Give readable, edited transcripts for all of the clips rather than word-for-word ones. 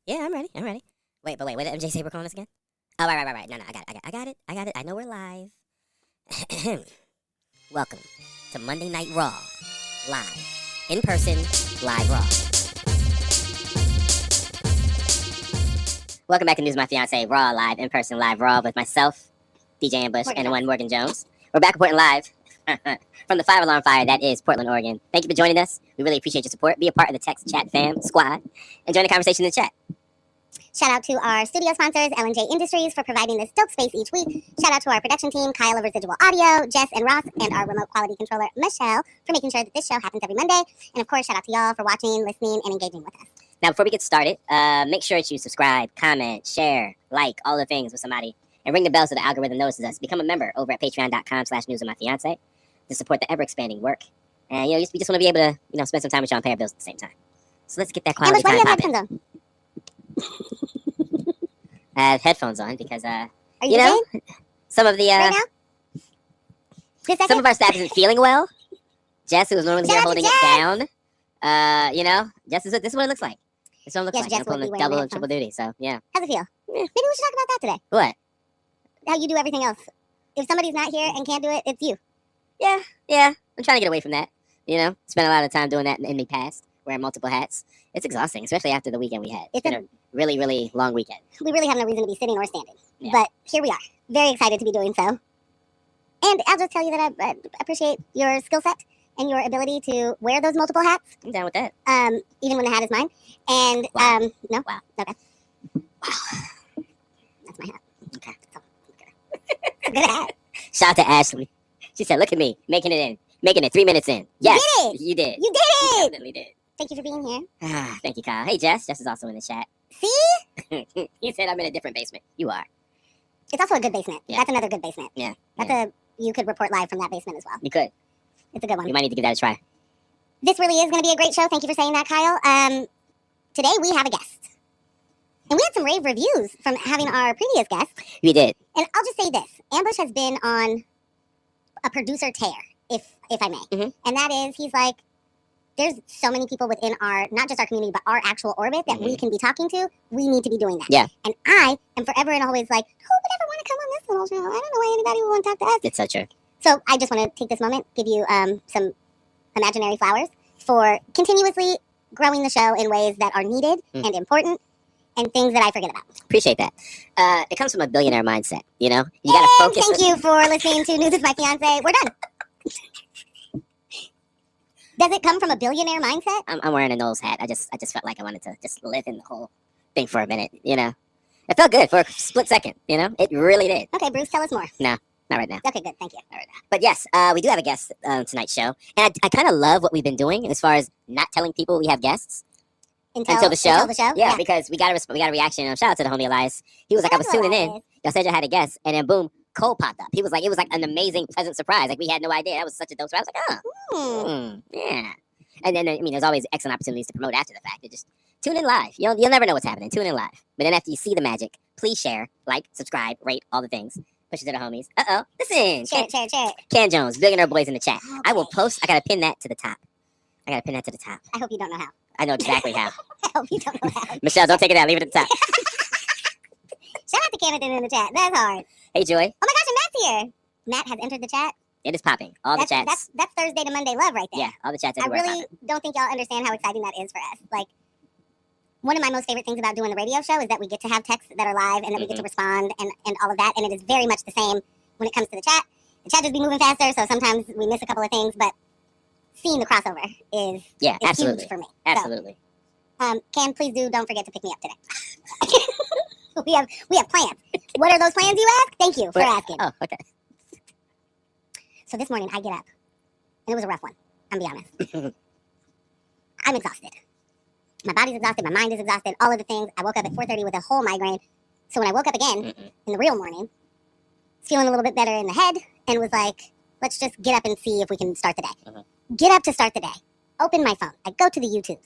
Yeah, I'm ready. I'm ready. Wait, what did MJ say we're calling this again? Oh, right. No, I got it. I know we're live. Welcome to Monday Night Raw, live, in person, live Raw. Welcome back to News My Fiance, Raw, live, in person, live Raw with myself, DJ Ambush, and the one Morgan Jones. We're back reporting live from the 5-alarm fire that is Portland, Oregon. Thank you for joining us. We really appreciate your support. Be a part of the text chat fam squad and join the conversation in the chat. Shout out to our studio sponsors, L&J Industries, for providing this dope space each week. Shout out to our production team, Kyle of Residual Audio, Jess and Ross, and our remote quality controller, Michelle, for making sure that this show happens every Monday. And of course, shout out to y'all for watching, listening, and engaging with us. Now, before we get started, make sure that you subscribe, comment, share, like, all the things with somebody, and ring the bell so the algorithm notices us. Become a member over at patreon.com/newsofmyfiance to support the ever-expanding work. And, we just want to be able to, spend some time with y'all and pay our bills at the same time. So let's get that quality time popping. I have headphones on because, Are you some of the, right now? some of our staff isn't feeling well. Jess, who was normally here holding it down, Jess, this is what it looks like. This is what it looks like. Jess I'm pulling will be double wearing and triple duty, so, yeah. How's it feel? Maybe we should talk about that today. What? How you do everything else. If somebody's not here and can't do it, it's you. Yeah. I'm trying to get away from that, Spent a lot of time doing that in the past, wearing multiple hats. It's exhausting, especially after the weekend we had. It's been a really, really long weekend. We really have no reason to be sitting or standing. Yeah. But here we are. Very excited to be doing so. And I'll just tell you that I appreciate your skill set and your ability to wear those multiple hats. I'm down with that. Even when the hat is mine. And, Wow. No? Wow. Okay. Wow. That's my hat. Okay. It's a good hat. Shout out to Ashley. She said, look at me, making it 3 minutes in. Yes, You did. You did You it! definitely did. Thank you for being here. Thank you, Kyle. Hey, Jess. Jess is also in the chat. See? He said I'm in a different basement. You are. It's also a good basement. Yeah. That's another good basement. Yeah. You could report live from that basement as well. You could. It's a good one. You might need to give that a try. This really is going to be a great show. Thank you for saying that, Kyle. Today we have a guest. And we had some rave reviews from having our previous guest. We did. And I'll just say this. Ambush has been on a producer tear, if I may. Mhm. And that is, he's like, there's so many people within our, not just our community, but our actual orbit that we can be talking to. We need to be doing that. Yeah. And I am forever and always like, who would ever want to come on this little show? I don't know why anybody would want to talk to us. It's so true. So I just want to take this moment, give you some imaginary flowers for continuously growing the show in ways that are needed and important and things that I forget about. Appreciate that. It comes from a billionaire mindset, You got to focus. Thank you for listening to News with My Fiance. We're done. Does it come from a billionaire mindset? I'm wearing a Knowles hat. I just felt like I wanted to just live in the whole thing for a minute, It felt good for a split second, It really did. Okay, Bruce, tell us more. No, not right now. Okay, good. Thank you. All right. But yes, we do have a guest on tonight's show. And I kind of love what we've been doing as far as not telling people we have guests until the show. Until the show? Yeah, because we got a reaction. Shout out to the homie Lyles. He was like, I was tuning in. Y'all said y'all had a guest. And then boom, Cole popped up. It was like an amazing, pleasant surprise. Like we had no idea. That was such a dope surprise. I was like, yeah. And then, there's always excellent opportunities to promote after the fact. Just tune in live. You'll never know what's happening. Tune in live. But then after you see the magic, please share, like, subscribe, rate, all the things. Push it to the homies. Listen. Share it. Can Jones, billionaire boys in the chat. Okay. I will post. I got to pin that to the top. I hope you don't know how. I know exactly how. I hope you don't know how. Michelle, don't take it out. Leave it at the top. Shout out to Canada in the chat. That's hard. Hey, Joy. Oh my gosh, and Matt's here. Matt has entered the chat. It is popping. All the chats. That's Thursday to Monday love right there. Yeah, all the chats I everywhere. really don't think y'all understand how exciting that is for us. Like, one of my most favorite things about doing the radio show is that we get to have texts that are live and that we get to respond and all of that. And it is very much the same when it comes to the chat. The chat just be moving faster, so sometimes we miss a couple of things, but seeing the crossover is absolutely huge for me. Absolutely. So, Cam, please don't forget to pick me up today. we have plans. What are those plans, you ask? Thank you for asking. Oh, okay. So this morning I get up, and it was a rough one. I'm gonna be honest. I'm exhausted. My body's exhausted. My mind is exhausted. All of the things. I woke up at 4:30 with a whole migraine. So when I woke up again in the real morning, feeling a little bit better in the head, and was like, let's just get up and see if we can start the day. Get up to start the day. Open my phone. I go to the YouTubes.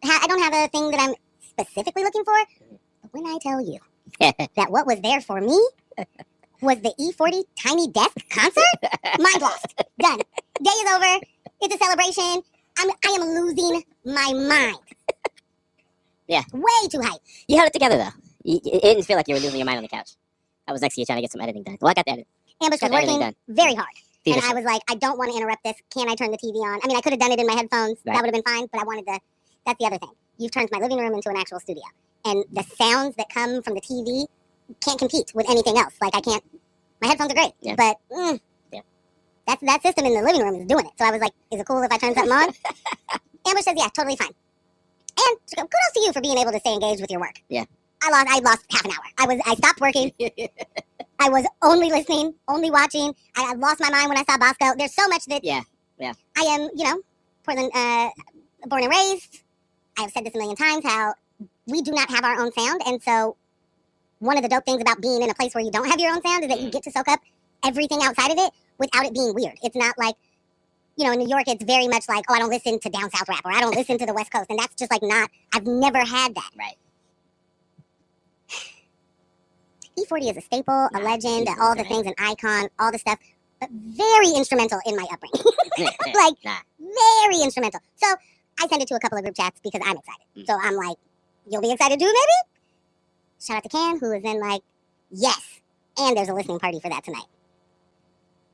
I don't have a thing that I'm specifically looking for. But when I tell you that what was there for me was the E40 Tiny Desk concert, mind lost. Done. Day is over. It's a celebration. I am losing my mind. Yeah. Way too hype. You held it together, though. It didn't feel like you were losing your mind on the couch. I was next to you trying to get some editing done. Well, I got the edit. Ambush was working very hard. And Feverishly. I was like, I don't want to interrupt this. Can I turn the TV on? I mean, I could have done it in my headphones. Right. That would have been fine. But I wanted to. That's the other thing. You've turned my living room into an actual studio. And the sounds that come from the TV can't compete with anything else. Like, I can't. My headphones are great. Yeah. But Yeah. that system in the living room is doing it. So I was like, is it cool if I turn something on? Ambush says, yeah, totally fine. And kudos to you for being able to stay engaged with your work. Yeah. I lost half an hour. I stopped working. I was only listening, only watching. I lost my mind when I saw Bosco. There's so much that Yeah. I am, Portland, born and raised. I have said this a million times, how we do not have our own sound. And so one of the dope things about being in a place where you don't have your own sound is that you get to soak up everything outside of it without it being weird. It's not like, in New York, it's very much like, oh, I don't listen to down south rap or I don't listen to the West Coast. And that's just like not, I've never had that. Right. E40 is a staple, a legend, all the things, an icon, all the stuff, but very instrumental in my upbringing. Like, very instrumental. So I send it to a couple of group chats because I'm excited. So I'm like, you'll be excited too, maybe? Shout out to Can, who is then like, yes. And there's a listening party for that tonight.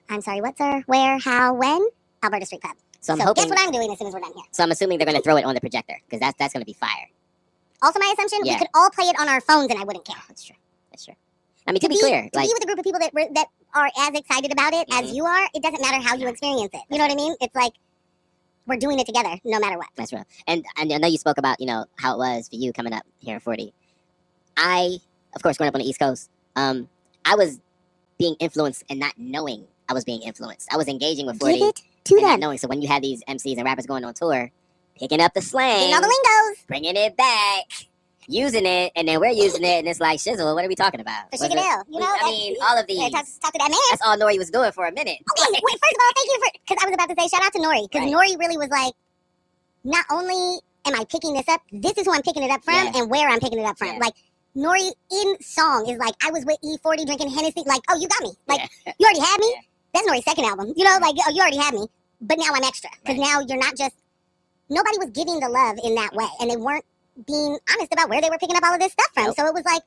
I'm sorry, what, sir? Where? How? When? Alberta Street Pub. So I'm hoping. Guess what I'm doing as soon as we're done here? So I'm assuming they're going to throw it on the projector because that's going to be fire. Also, my assumption, Yeah. we could all play it on our phones and I wouldn't care. Oh, that's true. That's true. I mean, to be clear, to be with a group of people that are as excited about it as you are, it doesn't matter how you experience it. You know what I mean? It's like we're doing it together, no matter what. That's real. And I know you spoke about, how it was for you coming up here in 40. I, of course, growing up on the East Coast, I was being influenced and not knowing I was being influenced. I was engaging with 40 Give it to and not them. knowing. So when you had these MCs and rappers going on tour, picking up the slang, Getting all the lingos. bringing it back, using it, and then we're using it, and it's like, shizzle, what are we talking about? For Was it- Shigadell. I mean, all of these. Yeah, talk to that man. That's all Nori was doing for a minute. Okay, wait, first of all, thank you because I was about to say shout out to Nori because Right. Nori really was like, not only am I picking this up, this is who I'm picking it up from Yeah. and where I'm picking it up from. Yeah. Like Nori in song is like, I was with E40 drinking Hennessy. Like, oh, you got me. Like, you already had me. Yeah. That's Nori's second album. Like, oh, you already had me. But now I'm extra because now you're not just. Nobody was giving the love in that way, and they weren't being honest about where they were picking up all of this stuff from. Nope. So it was like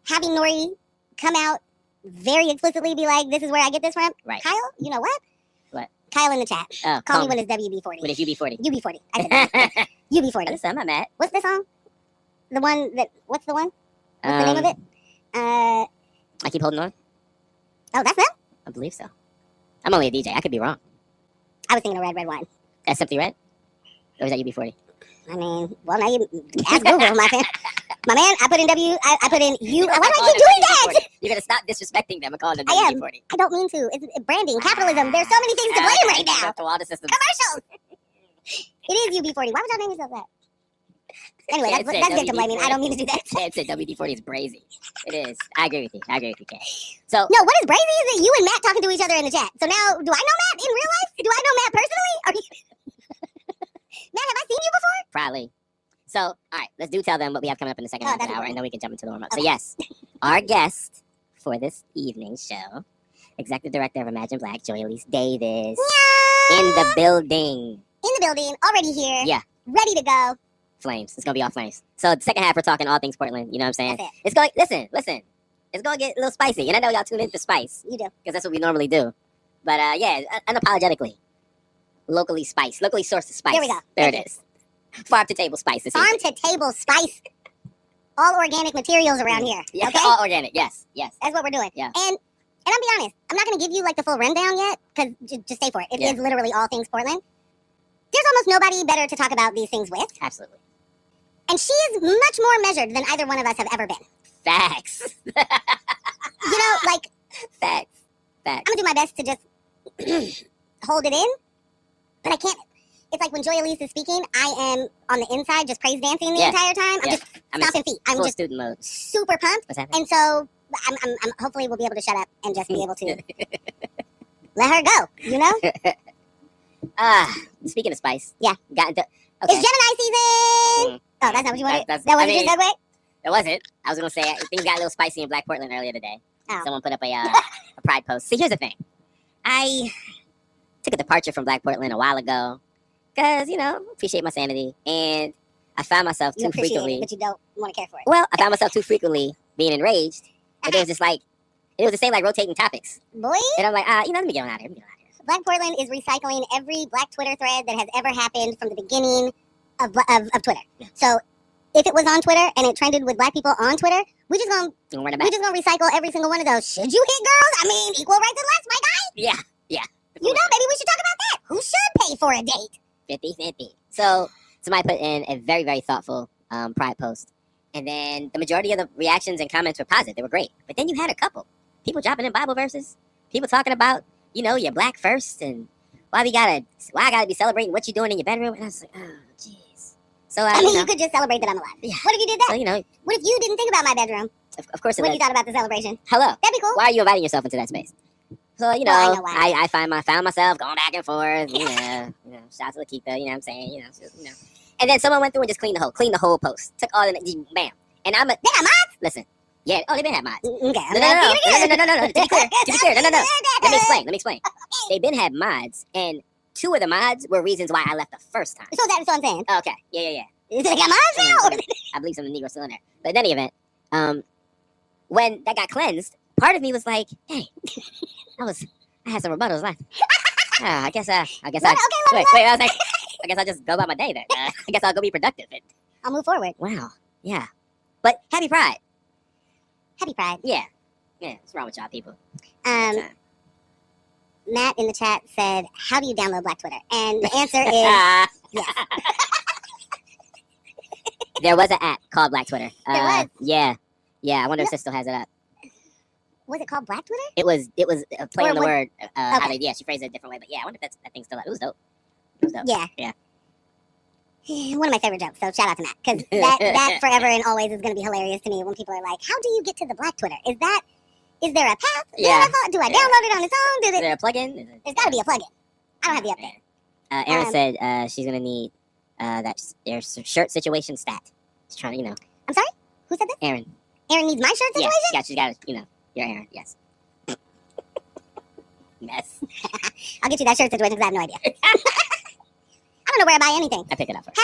having Nori come out very explicitly, be like, "This is where I get this from." Right. Kyle, you know what? What? Kyle in the chat. Oh, Call me when it's WB40. When it's UB40. UB40. I said that. UB40. Listen, I'm not mad. What's the song? The one that. What's the one? What's the name of it? I keep holding on. Oh, that's them. I believe so. I'm only a DJ. I could be wrong. I was thinking of Red Wine. That's Simply Red? Or is that UB40? I mean, well, now you ask Google, my man. My man, I put in I put in U. Why do I keep doing that? You're going to stop disrespecting them and calling them I am. UB40. I don't mean to. It's branding, capitalism. There's so many things to blame right now. Through all the systems. Commercials. It is UB40. Why would y'all name yourself that? Anyway, that's victim blaming. I don't mean to do that. Ted said WD-40 is brazy. It is. I agree with you. Kay. So, No, what is brazy is that you and Matt talking to each other in the chat. So now, do I know Matt in real life? Do I know Matt personally? Are you... Matt, have I seen you before? probably. So, all right, let's tell them what we have coming up in the second half of the that's hour, okay. and then we can jump into the warm-up. Okay. So, yes, our guest for this evening's show, Executive Director of Imagine Black, Joy Alise Davis, in the building. In the building, already here. Yeah. Ready to go. Flames. It's going to be all flames. So, the second half, we're talking all things Portland. You know what I'm saying? That's it. It's going, listen. It's going to get a little spicy. And I know y'all tune in for spice, You do. because that's what we normally do. But, yeah, unapologetically. Locally spiced. Locally sourced spice. There we go. There Thank it is. Farm to table spice. this Farm evening. to table spice. All organic materials around here. Yeah, Okay? all organic. Yes. That's what we're doing. Yeah. And I'll be honest, I'm not going to give you like the full rundown yet, because just stay for it. It is Yeah. literally all things Portland. There's almost nobody better to talk about these things with. Absolutely. And she is much more measured than either one of us have ever been. Facts. Like, Facts. I'm going to do my best to just hold it in, but I can't. It's like when Joy Alise is speaking, I am on the inside just praise dancing the Yeah. entire time. I'm Yeah. just I'm in stomping feet. I'm full just student mode. super pumped. What's happening? And so I'm hopefully we'll be able to shut up and just be able to let her go, you know? Speaking of spice. Yeah. Got into, It's okay. Gemini season! Mm. Oh, that's not what you wanted? That's- That wasn't I mean- your segue? That wasn't. I was going to say, things got a little spicy in Black Portland earlier today. Oh. Someone put up a pride post. See, here's the thing. I took a departure from Black Portland a while ago because, appreciate my sanity. And I found myself You too appreciate frequently. it, but you don't want to care for it. Well, I found myself too frequently being enraged, but it was just like it was the same like rotating topics, Boy, and I'm like, let me get on out of here. Black Portland is recycling every Black Twitter thread that has ever happened from the beginning of Twitter. Yeah. So if it was on Twitter and it trended with Black people on Twitter, we just gonna recycle every single one of those. Should you hit girls? I mean, equal rights and less, my guy. Yeah. You know, maybe we should talk about that. Who should pay for a date? 50-50. So somebody put in a very, very thoughtful Pride post. And then the majority of the reactions and comments were positive. They were great. But then you had a couple. People dropping in Bible verses. People talking about, you're black first and why I gotta be celebrating what you're doing in your bedroom. And I was like, oh, jeez. So, I mean, you could just celebrate that I'm alive. Yeah. What if you did that? So, what if you didn't think about my bedroom of course it when was. you thought about the celebration? Hello. That'd be cool. Why are you inviting yourself into that space? So, Well, I know why. I found myself going back and forth. Shout out to Lakita, you know what I'm saying? And then someone went through and just cleaned the whole post. Took all the, bam. And I'm a, They got mods? listen. Yeah, they been have mods. Okay. No. To be clear. No. Let me explain. They been had mods, and 2 of the mods were reasons why I left the first time. So that's what I'm saying. Okay. Yeah. They got mods now? I believe some of the Negroes still in there. But in any event, when that got cleansed, part of me was like, hey, I had some rebuttals left. I guess I Okay, let me wait, I was like, I guess I'll just go about my day then. I guess I'll go be productive. I'll move forward. Wow. Yeah. But happy Pride. Happy Pride. Yeah. What's wrong with y'all people? Matt in the chat said, how do you download Black Twitter? And the answer is yes. There was an app called Black Twitter. There was? Yeah. I wonder if Sis still has it up. Was it called Black Twitter? It was a play on the word. Okay. She phrased it a different way. But yeah, I wonder if that thing's still up. It was dope. Yeah. One of my favorite jokes, so shout out to Matt. Because that forever and always is going to be hilarious to me when people are like, how do you get to the Black Twitter? Is there a path? Yeah. Do I download it on its own? Is there a plugin? There's got to be a plugin. I don't have the update. Erin said she's going to need their shirt situation stat. She's trying to, I'm sorry? Who said this? Erin. Erin needs my shirt situation? Yeah, she's got it, you're Erin, yes. Mess. I'll get you that shirt situation because I have no idea. I don't know where I buy anything. I pick it up first.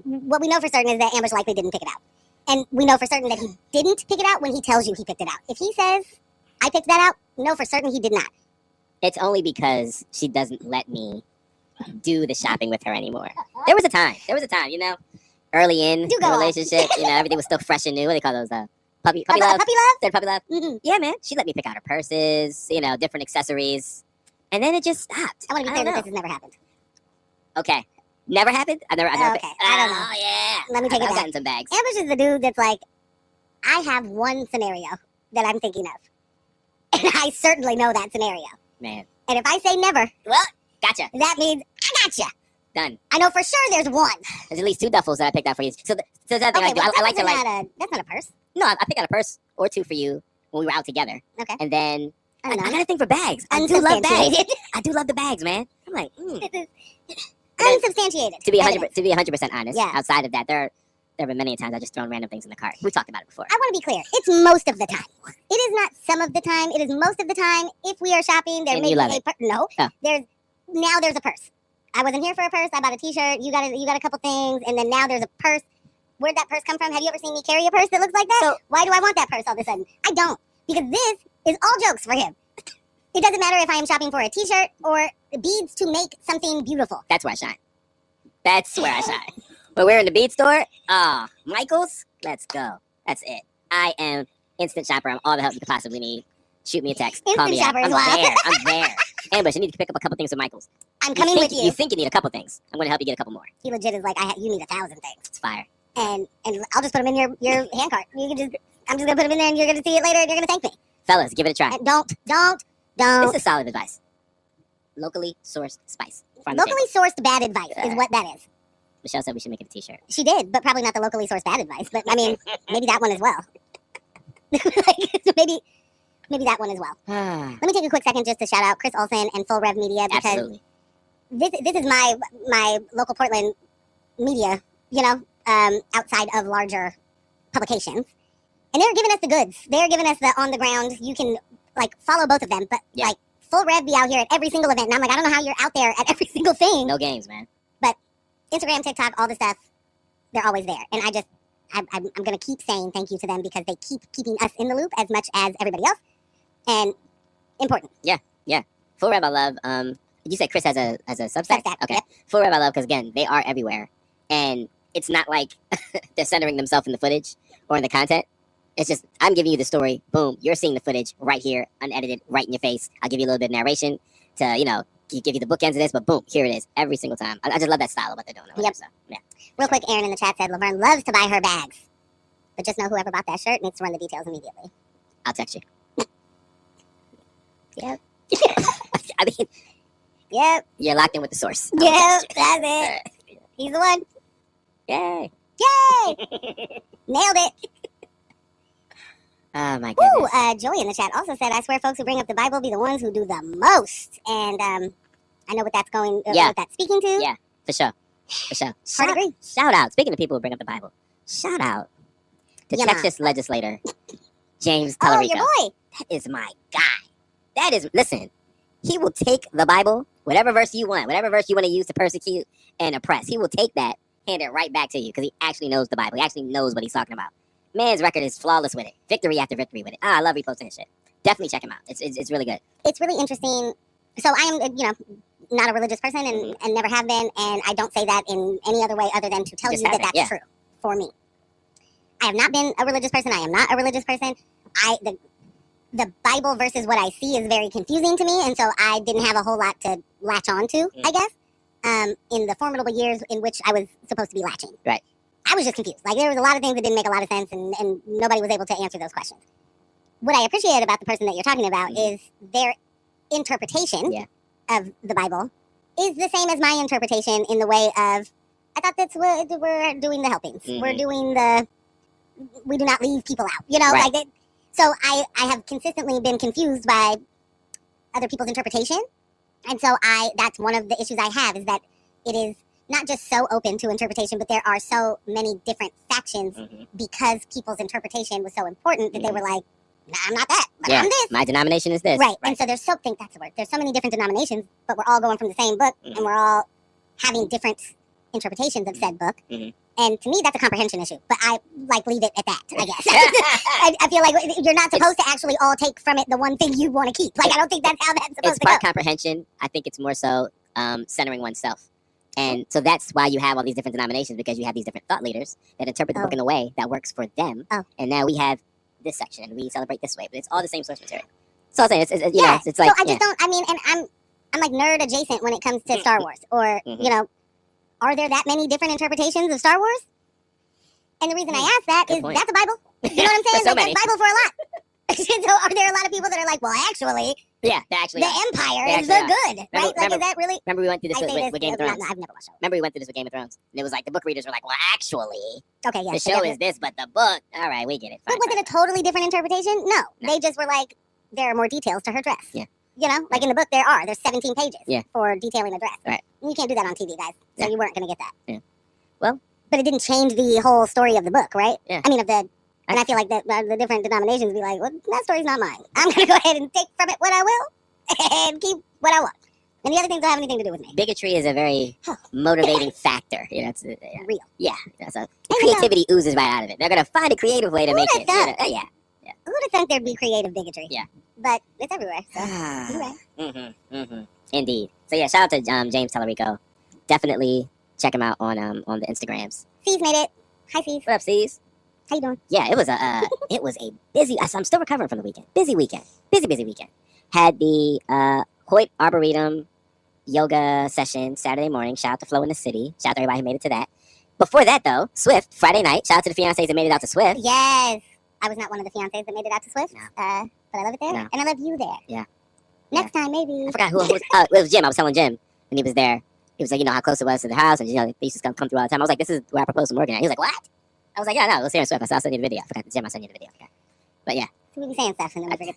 What we know for certain is that Ambush likely didn't pick it out. And we know for certain that he didn't pick it out when he tells you he picked it out. If he says, I picked that out, know for certain he did not. It's only because she doesn't let me do the shopping with her anymore. There was a time, early in the relationship, everything was still fresh and new. What do they call those? Puppy love? Puppy love? Said puppy love? Mm-hmm. Yeah, man. She let me pick out her purses, different accessories. And then it just stopped. I want to be clear that this has never happened. Okay. Never happened? I never okay. I don't know. Oh, yeah. Let me take it I've back. gotten some bags. Ambush is the dude that's like, I have one scenario that I'm thinking of. And I certainly know that scenario. Man. And if I say never, Well, gotcha. that means I gotcha. Done. I know for sure there's one. There's at least 2 duffels that I picked out for you. So that's the thing I do. Well, I like to that's not a purse. No, I picked out a purse or 2 for you when we were out together. Okay. And then I know. got a thing for bags. I do love bags. Unsubstantiated. I do love the bags, man. I'm like, Unsubstantiated. To be 100% honest, Yeah. outside of that, there have been many times I just thrown random things in the cart. We've talked about it before. I want to be clear. It's most of the time. It is not some of the time. It is most of the time. If we are shopping, there And may you be love a it. no. Oh. There's a purse. I wasn't here for a purse. I bought a T-shirt. You got a couple things, and then now there's a purse. Where'd that purse come from? Have you ever seen me carry a purse that looks like that? So why do I want that purse all of a sudden? I don't, because this is all jokes for him. It doesn't matter if I am shopping for a T-shirt or beads to make something beautiful. that's where I shine. That's where I shine. When we're in the bead store, Michael's, let's go. That's it. I am instant shopper. I'm all the help you could possibly need. Shoot me a text. Call Instant me shopper out. as well. I'm there. Ambush, you need to pick up a couple things with Michael's. I'm coming with you. You think you need a couple things. I'm going to help you get a couple more. He legit is like, you need 1,000 things. It's fire. And I'll just put them in your hand cart. I'm just gonna put them in there, and you're gonna see it later, and you're gonna thank me. Fellas, give it a try. And don't. This is solid advice. Locally sourced spice. Locally sourced bad advice is what that is. Michelle said we should make it a T-shirt. She did, but probably not the locally sourced bad advice. But I mean, maybe that one as well. maybe that one as well. Let me take a quick second just to shout out Chris Olson and Full Rev Media, because Absolutely. this is my local Portland media, outside of larger publications. And they're giving us the goods. They're giving us the on the ground. You can follow both of them, but Full Rev be out here at every single event. And I'm like, I don't know how you're out there at every single thing. No games, man. Instagram, TikTok, all the stuff. they're always there. And I'm going to keep saying thank you to them because they keep keeping us in the loop as much as everybody else. And important. Yeah. Full Rev I Love. You said Chris has a Substack? Substack, Okay. yep. Full Rev I Love, because again, they are everywhere. And it's not like they're centering themselves in the footage or in the content. It's just, I'm giving you the story. Boom. You're seeing the footage right here, unedited, right in your face. I'll give you a little bit of narration to, give you the bookends of this, but boom, here it is every single time. I just love that style of what they're doing. Yep. So, yeah. Real quick, Aaron in the chat said Laverne loves to buy her bags. But just know whoever bought that shirt needs to run the details immediately. I'll text you. Yep. I mean, Yep. you're locked in with the source. Yep. That's it. He's the one. Yay. Yay! Nailed it. Oh, my goodness. Ooh, Joy in the chat also said, I swear folks who bring up the Bible be the ones who do the most. And I know what that's going, Yeah. what that's speaking to. Yeah, for sure. Hard agree. Shout out. Speaking of people who bring up the Bible, shout out to Yeah, ma. Texas legislator James Oh, Tallarico. your boy. That is my guy. Listen, he will take the Bible, whatever verse you want to use to persecute and oppress. He will take that, hand it right back to you because he actually knows the Bible. He actually knows what he's talking about. Man's record is flawless with it. Victory after victory with it. I love reposting his shit. Definitely check him out. It's really good. It's really interesting. So I am, not a religious person and never have been. And I don't say that in any other way other than to tell Just you that haven't, that's yeah. true for me. I have not been a religious person. I am not a religious person. The Bible versus what I see is very confusing to me. And so I didn't have a whole lot to latch on to, I guess, in the formidable years in which I was supposed to be latching. Right. I was just confused. Like, there was a lot of things that didn't make a lot of sense, and nobody was able to answer those questions. What I appreciate about the person that you're talking about is their interpretation of the Bible is the same as my interpretation in the way of, I thought that's what we're doing the helpings. We're doing we do not leave people out. Right. Like that. So I have consistently been confused by other people's interpretation. And so that's one of the issues I have, is that it is not just so open to interpretation, but there are so many different factions because people's interpretation was so important that they were like, nah, I'm not that, but I'm this. My denomination is this. Right. And so that's the word. There's so many different denominations, but we're all going from the same book and we're all having different interpretations of said book. And to me, that's a comprehension issue. But I leave it at that, I guess. I feel like you're not supposed to actually all take from it the one thing you want to keep. Like, I don't think that's how that's supposed It's to go. part comprehension. I think it's more so centering oneself. And so that's why you have all these different denominations, because you have these different thought leaders that interpret the book in a way that works for them. And now we have this section and we celebrate this way, but it's all the same source material. So I'm saying it's like, so I just don't, and I'm like nerd adjacent when it comes to Star Wars, or, are there that many different interpretations of Star Wars? And the reason I ask that is that's a Bible. You know what I'm saying? So that's Bible for a lot. So are there a lot of people that are like, well, actually, the Empire is the good, right? Like, is that really? Remember we went through this with Game of Thrones? I've never watched it. Remember we went through this with Game of Thrones? And it was like the book readers were like, well, actually, okay, yeah, the show is this, but the book, all right, we get it. But was it a totally different interpretation? No. They just were like, there are more details to her dress. Yeah. Like in the book, there's 17 pages for detailing a dress. Right. And you can't do that on TV, guys. So you weren't going to get that. Yeah. Well. But it didn't change the whole story of the book, right? Yeah. I mean, and I feel like that the different denominations be like, well, that story's not mine. I'm going to go ahead and take from it what I will and keep what I want. And the other things don't have anything to do with me. Bigotry is a very motivating factor. It's real. Yeah. So creativity oozes right out of it. They're going to find a creative way to make it. Yeah. Who would have thought there'd be creative bigotry? Yeah. But it's everywhere. So you're right. Indeed. So yeah, shout out to James Tallarico. Definitely check him out on the Instagrams. C's made it. Hi, C's. What up, C's? How you doing? Yeah, it was a busy. I'm still recovering from the weekend. Busy weekend. Busy weekend. Had the Hoyt Arboretum yoga session Saturday morning. Shout out to Flow in the City. Shout out to everybody who made it to that. Before that, though, Swift, Friday night. Shout out to the fiancés that made it out to Swift. Yes. I was not one of the fiancés that made it out to Swift. No. But I love it there. No. And I love you there. Yeah. Next time, maybe. I forgot who it was. It was Jim. I was telling Jim when he was there. He was like, how close it was to the house. And, they used to come through all the time. I was like, this is where I proposed to Morgan at. He was like, what? I was like, yeah, no, let's hear Swift. I'll send you the video. I forgot. Jim, I'll send you the video. Okay. But yeah. So we be saying stuff and then we forget.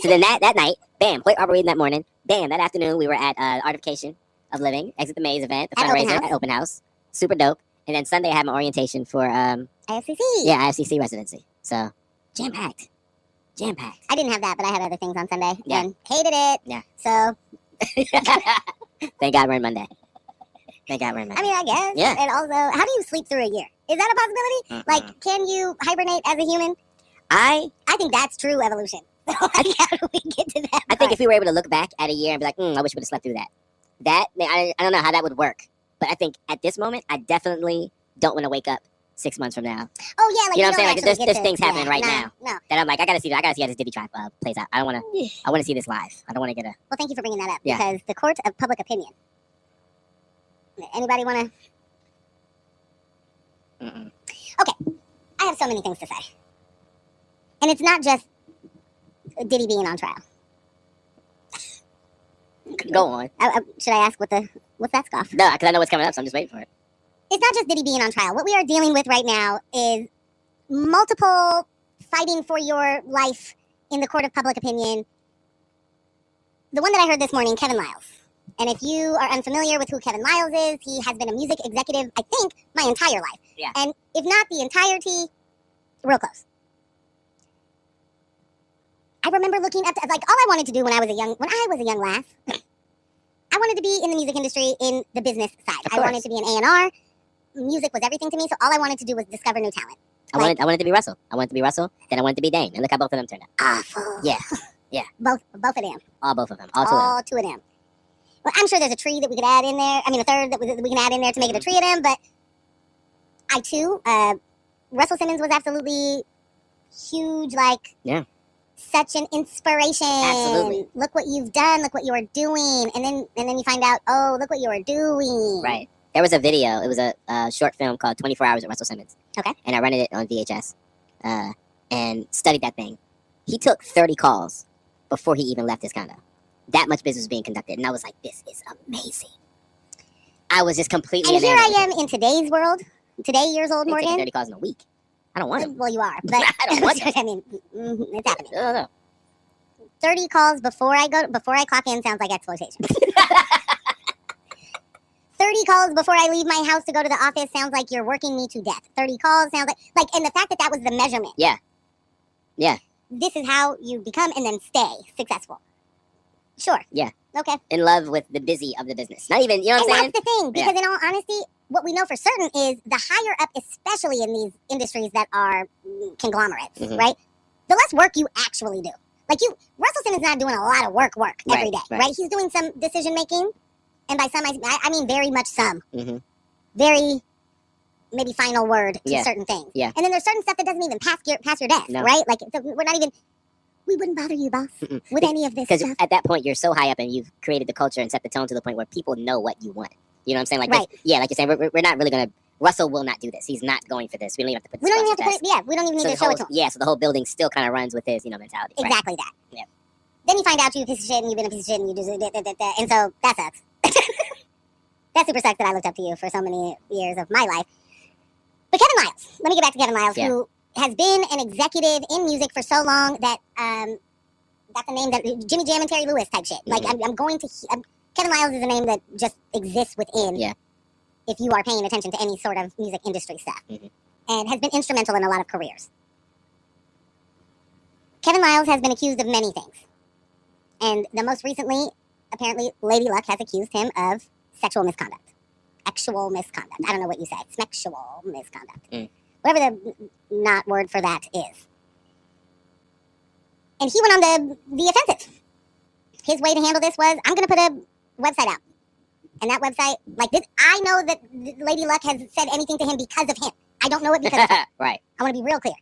So then that night, bam, Hoyt Arboretum that morning. Bam, that afternoon, we were at Artification of Living, Exit the Maze event, the fundraiser at Open House. Super dope. And then Sunday, I had my orientation for IFCC. Yeah, IFCC residency. So jam-packed. Jam-packed. I didn't have that, but I had other things on Sunday. Yeah. And hated it. Yeah. So. Thank God we're in Monday. Thank God we're in Monday. I mean, I guess. Yeah. And also, how do you sleep through a year? Is that a possibility? Like, can you hibernate as a human? I think that's true evolution. How do we get to that? I think if we were able to look back at a year and be like, I wish we would have slept through that. I don't know how that would work. But I think at this moment, I definitely don't want to wake up 6 months from now. Oh yeah, like you know what I'm saying? Like there's things happening right now. No. That I'm like, I gotta see how this Diddy plays out. I want to see this live. I don't want to get a. Well, thank you for bringing that up because the court of public opinion. Anybody want to? Okay, I have so many things to say, and it's not just Diddy being on trial. Go on. Should I ask what's that scoff? No, because I know what's coming up, so I'm just waiting for it. It's not just Diddy being on trial. What we are dealing with right now is multiple fighting for your life in the court of public opinion. The one that I heard this morning, Kevin Lyles. And if you are unfamiliar with who Kevin Lyles is, he has been a music executive, I think, my entire life. Yeah. And if not the entirety, real close. I remember looking up to, like, all I wanted to do when I was a young lass, I wanted to be in the music industry in the business side. I wanted to be an A&R. Music was everything to me, so all I wanted to do was discover new talent. I wanted to be Russell. Then I wanted to be Dame. And look how both of them turned out. Awful. Yeah. Both of them. Both of them. All two of them. Well, I'm sure there's a tree that we could add in there. I mean, a third that we can add in there to make it a tree of them, but I too, Russell Simmons was absolutely huge, like... Yeah. Such an inspiration. Absolutely. Look what you've done. Look what you are doing. And then you find out, oh, look what you are doing. Right. There was a video. It was a short film called 24 Hours with Russell Simmons. Okay. And I rented it on VHS and studied that thing. He took 30 calls before he even left his condo. That much business was being conducted. And I was like, this is amazing. I was just completely And here I am in today's world, years old, Morgan. 30 calls in a week. I don't want them. Well, you are. But I don't want them. I mean, it's happening. No. 30 calls before I clock in sounds like exploitation. 30 calls before I leave my house to go to the office sounds like you're working me to death. 30 calls sounds like, and the fact that was the measurement. Yeah. This is how you become and then stay successful. Sure. Yeah. Okay. In love with the busy of the business. Not even, you know what I'm saying? And that's the thing, because in all honesty, what we know for certain is the higher up, especially in these industries that are conglomerates, right? The less work you actually do. Like Russell Simmons is not doing a lot of work every day, right? He's doing some decision making, and by some, I mean very much some. Very, maybe final word to certain things. Yeah. And then there's certain stuff that doesn't even pass your desk, right? Like, so we wouldn't bother you, boss, with any of this stuff. Because at that point, you're so high up and you've created the culture and set the tone to the point where people know what you want. You know what I'm saying? Like, right. Like you're saying, we're not really going to, Russell will not do this. He's not going for this. We don't even have to put this. We don't even have to put it, we don't even need to show it to him. Yeah, so the whole building still kind of runs with his, mentality. Exactly right? that. Yeah. Then you find out you're a piece of shit and you've been a piece of shit and you just, and so that sucks. That super sucks that I looked up to you for so many years of my life. But Kevin Lyles, let me get back to Kevin Lyles, who has been an executive in music for so long that, that's a name that Jimmy Jam and Terry Lewis type shit. Like Kevin Lyles is a name that just exists within. Yeah. If you are paying attention to any sort of music industry stuff, and has been instrumental in a lot of careers. Kevin Lyles has been accused of many things, and the most recently, apparently, Lady Luck has accused him of sexual misconduct. Actual misconduct. I don't know what you say. Sexual misconduct. Whatever the not word for that is. And he went on the offensive. His way to handle this was, I'm going to put a website out. And that website, like this, I know that Lady Luck has said anything to him because of him. I don't know it because of him. Right. I want to be real clear.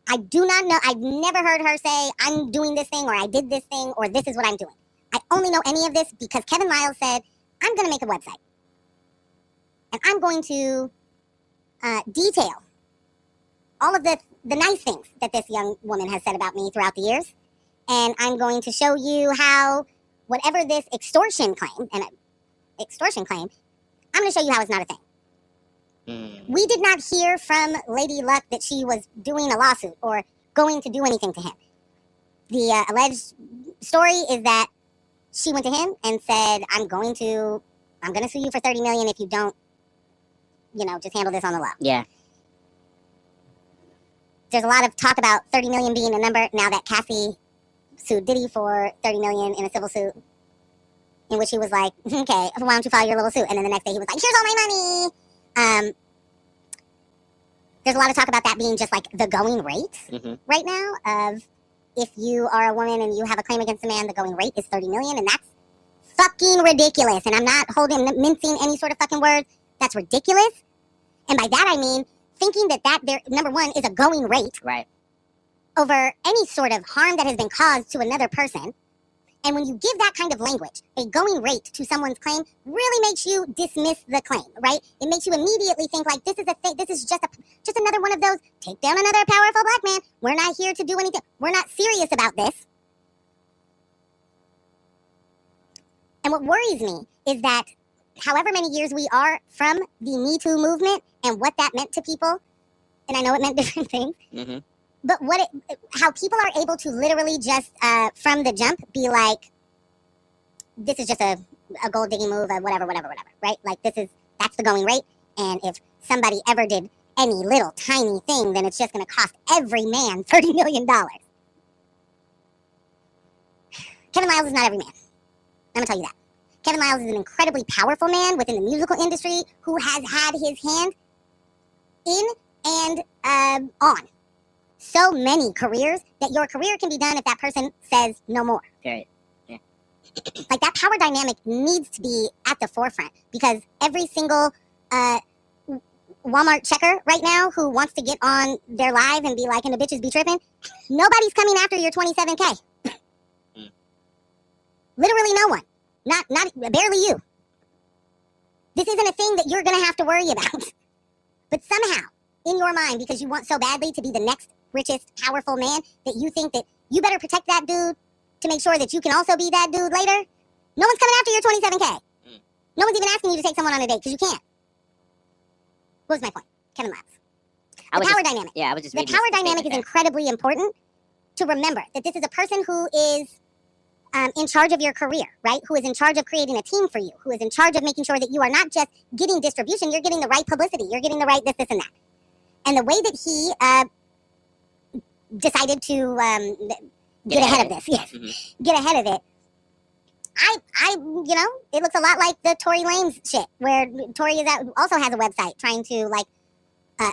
I do not know. I've never heard her say, I'm doing this thing, or I did this thing, or this is what I'm doing. I only know any of this because Kevin Lyles said, I'm going to make a website. And I'm going to detail all of the nice things that this young woman has said about me throughout the years. And I'm going to show you how whatever this extortion claim, I'm going to show you how it's not a thing. We did not hear from Lady Luck that she was doing a lawsuit or going to do anything to him. The alleged story is that she went to him and said, I'm going to sue you for $30 million if you don't, just handle this on the low. Yeah. There's a lot of talk about 30 million being a number now that Cassie sued Diddy for 30 million in a civil suit, in which he was like, okay, why don't you file your little suit? And then the next day he was like, here's all my money. there's a lot of talk about that being just like the going rate right now of if you are a woman and you have a claim against a man, the going rate is 30 million, and that's fucking ridiculous. And I'm not mincing any sort of fucking words. That's ridiculous. And by that I mean thinking that there, number one, is a going rate over any sort of harm that has been caused to another person. And when you give that kind of language, a going rate to someone's claim, really makes you dismiss the claim, right? It makes you immediately think like this is a thing. This is just another one of those take down another powerful black man. We're not here to do anything. We're not serious about this. And what worries me is that however many years we are from the Me Too movement and what that meant to people, and I know it meant different things, but how people are able to literally just from the jump be like, this is just a gold digging move, whatever, right? Like that's the going rate, and if somebody ever did any little tiny thing, then it's just going to cost every man $30 million. Kevin Lyles is not every man. I'm going to tell you that. Kevin Lyles is an incredibly powerful man within the musical industry who has had his hand in and on so many careers that your career can be done if that person says no more. Right. Yeah. Like that power dynamic needs to be at the forefront because every single Walmart checker right now who wants to get on their live and be like, and the bitches be tripping, nobody's coming after your 27K. Literally no one. Not barely you. This isn't a thing that you're going to have to worry about. But somehow, in your mind, because you want so badly to be the next richest, powerful man, that you think that you better protect that dude to make sure that you can also be that dude later, no one's coming after your 27K. No one's even asking you to take someone on a date because you can't. What was my point? Kevin Lyles. The power dynamic. Yeah, I was just The power dynamic is incredibly important to remember that this is a person who is in charge of your career, right? Who is in charge of creating a team for you, who is in charge of making sure that you are not just getting distribution, you're getting the right publicity, you're getting the right this, and that. And the way that he decided to get ahead of this, get ahead of it, it looks a lot like the Tory Lames shit, where Tory also has a website trying to like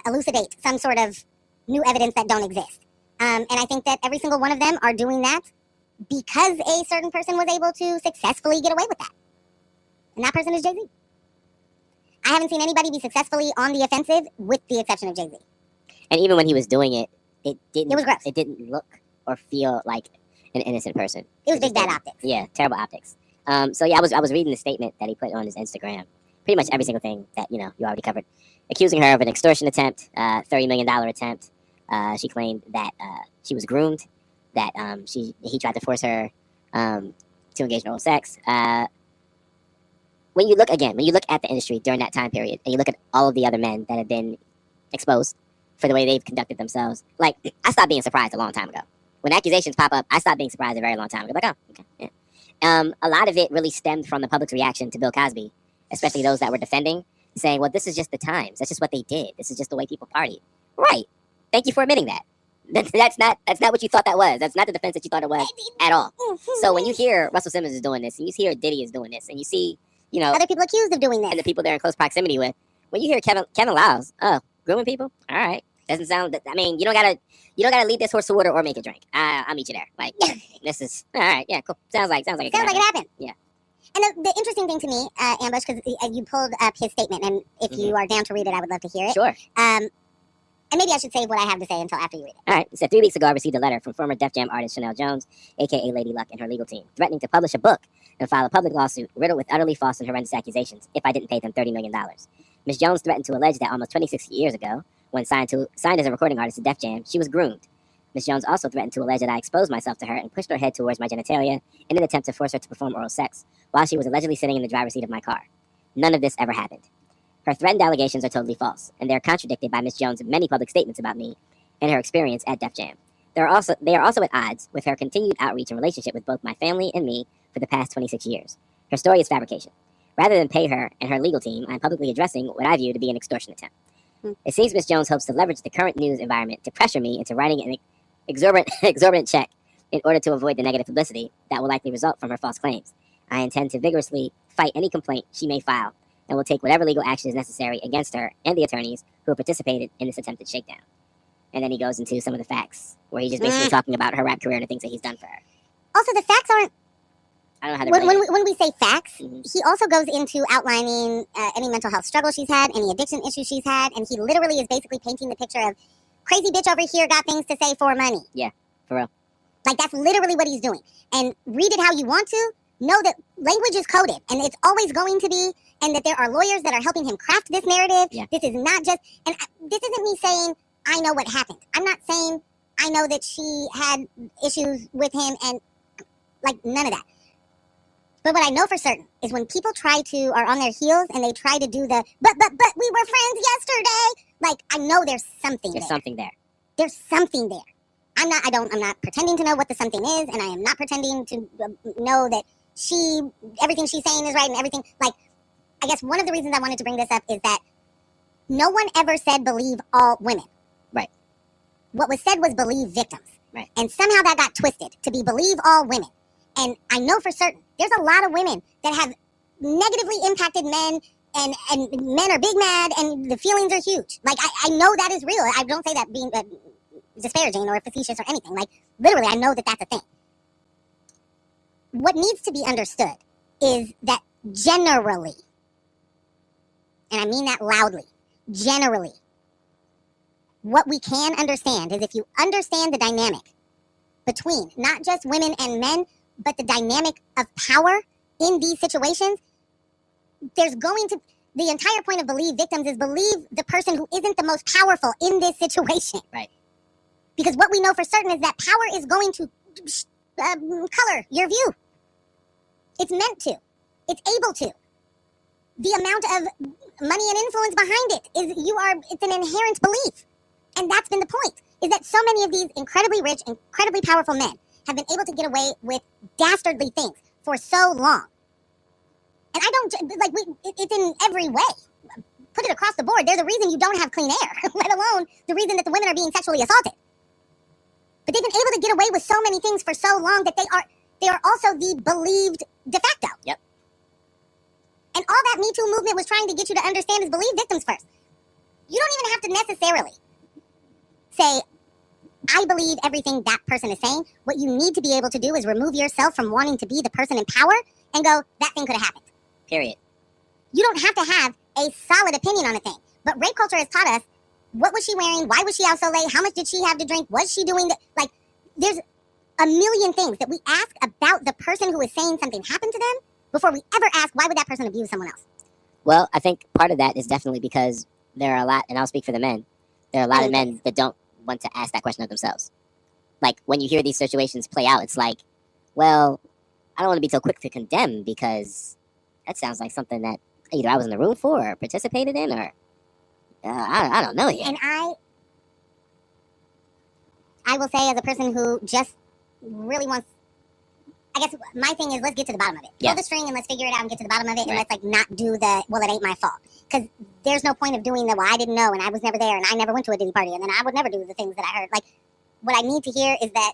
elucidate some sort of new evidence that don't exist. And I think that every single one of them are doing that because a certain person was able to successfully get away with that. And that person is Jay-Z. I haven't seen anybody be successfully on the offensive with the exception of Jay-Z. And even when he was doing it, it was gross. It didn't look or feel like an innocent person. It was big bad optics. Yeah, terrible optics. So yeah, I was reading the statement that he put on his Instagram. Pretty much every single thing that you already covered, accusing her of an extortion attempt, $30 million attempt. She claimed that she was groomed, that he tried to force her to engage in oral sex. When you look at the industry during that time period, and you look at all of the other men that have been exposed for the way they've conducted themselves, like I stopped being surprised a long time ago. When accusations pop up, I stopped being surprised a very long time ago. Like, oh, okay, yeah. A lot of it really stemmed from the public's reaction to Bill Cosby, especially those that were defending, saying, well, this is just the times. That's just what they did. This is just the way people partied. Right. Thank you for admitting that. That's not what you thought that was. That's not the defense that you thought it was at all. So when you hear Russell Simmons is doing this, and you hear Diddy is doing this, and you see, other people accused of doing this, and the people they're in close proximity with, when you hear Kevin Lyles, oh, grooming people, all right, doesn't sound. I mean, you don't gotta lead this horse to water or make it drink. I'll meet you there. Like this is all right. Yeah, cool. Sounds like it happened. Yeah. And the interesting thing to me, Ambush, because you pulled up his statement, and if you are down to read it, I would love to hear it. Sure. And maybe I should save what I have to say until after you read it. All right. So 3 weeks ago, I received a letter from former Def Jam artist Chanel Jones, a.k.a. Lady Luck, and her legal team, threatening to publish a book and file a public lawsuit riddled with utterly false and horrendous accusations if I didn't pay them $30 million. Ms. Jones threatened to allege that almost 26 years ago, when signed as a recording artist at Def Jam, she was groomed. Ms. Jones also threatened to allege that I exposed myself to her and pushed her head towards my genitalia in an attempt to force her to perform oral sex while she was allegedly sitting in the driver's seat of my car. None of this ever happened. Her threatened allegations are totally false, and they're contradicted by Ms. Jones' many public statements about me and her experience at Def Jam. They are also at odds with her continued outreach and relationship with both my family and me for the past 26 years. Her story is fabrication. Rather than pay her and her legal team, I'm publicly addressing what I view to be an extortion attempt. It seems Ms. Jones hopes to leverage the current news environment to pressure me into writing an exorbitant check in order to avoid the negative publicity that will likely result from her false claims. I intend to vigorously fight any complaint she may file and will take whatever legal action is necessary against her and the attorneys who have participated in this attempted shakedown. And then he goes into some of the facts, where he's just basically talking about her rap career and the things that he's done for her. Also, the facts aren't... I don't know how to when we say facts, he also goes into outlining any mental health struggle she's had, any addiction issues she's had, and he literally is basically painting the picture of crazy bitch over here got things to say for money. Yeah, for real. Like, that's literally what he's doing. And read it how you want to. Know that language is coded, and it's always going to be, and that there are lawyers that are helping him craft this narrative. Yeah. This is not just... And this isn't me saying, I know what happened. I'm not saying I know that she had issues with him and, like, none of that. But what I know for certain is when people are on their heels and they try to do the, but we were friends yesterday. Like, I know there's something there. There's something there. There's something there. I'm not pretending to know what the something is, and I am not pretending to know that everything she's saying is right and everything. Like, I guess one of the reasons I wanted to bring this up is that no one ever said believe all women. Right. What was said was believe victims. Right. And somehow that got twisted to be believe all women. And I know for certain there's a lot of women that have negatively impacted men, and men are big mad, and the feelings are huge. Like, I know that is real. I don't say that being disparaging or facetious or anything. Like, literally, I know that that's a thing. What needs to be understood is that generally, and I mean that loudly, generally, what we can understand is if you understand the dynamic between not just women and men, but the dynamic of power in these situations, the entire point of believe victims is believe the person who isn't the most powerful in this situation. Right. Because what we know for certain is that power is going to color your view. It's meant to. It's able to. The amount of money and influence behind it it's an inherent belief. And that's been the point, is that so many of these incredibly rich, incredibly powerful men have been able to get away with dastardly things for so long. And it's in every way. Put it across the board. They're the reason you don't have clean air, let alone the reason that the women are being sexually assaulted. But they've been able to get away with so many things for so long that they are also the believed de facto. Yep. And all that Me Too movement was trying to get you to understand is believe victims first. You don't even have to necessarily say, I believe everything that person is saying. What you need to be able to do is remove yourself from wanting to be the person in power and go, that thing could have happened. Period. You don't have to have a solid opinion on a thing. But rape culture has taught us, what was she wearing? Why was she out so late? How much did she have to drink? Was she doing there's a million things that we ask about the person who is saying something happened to them before we ever ask, why would that person abuse someone else? Well, I think part of that is definitely because there are a lot, and I'll speak for the men, there are a lot of men that don't want to ask that question of themselves. Like, when you hear these situations play out, it's like, well, I don't want to be so quick to condemn, because that sounds like something that either I was in the room for or participated in, or I don't know yet. And I will say, as a person who just really wants, I guess my thing is, let's get to the bottom of it. Yeah. Pull the string and let's figure it out and get to the bottom of it, and Right. let's not do the, well, it ain't my fault. Because there's no point of doing the, well, I didn't know and I was never there and I never went to a Diddy party and then I would never do the things that I heard. Like, what I need to hear is that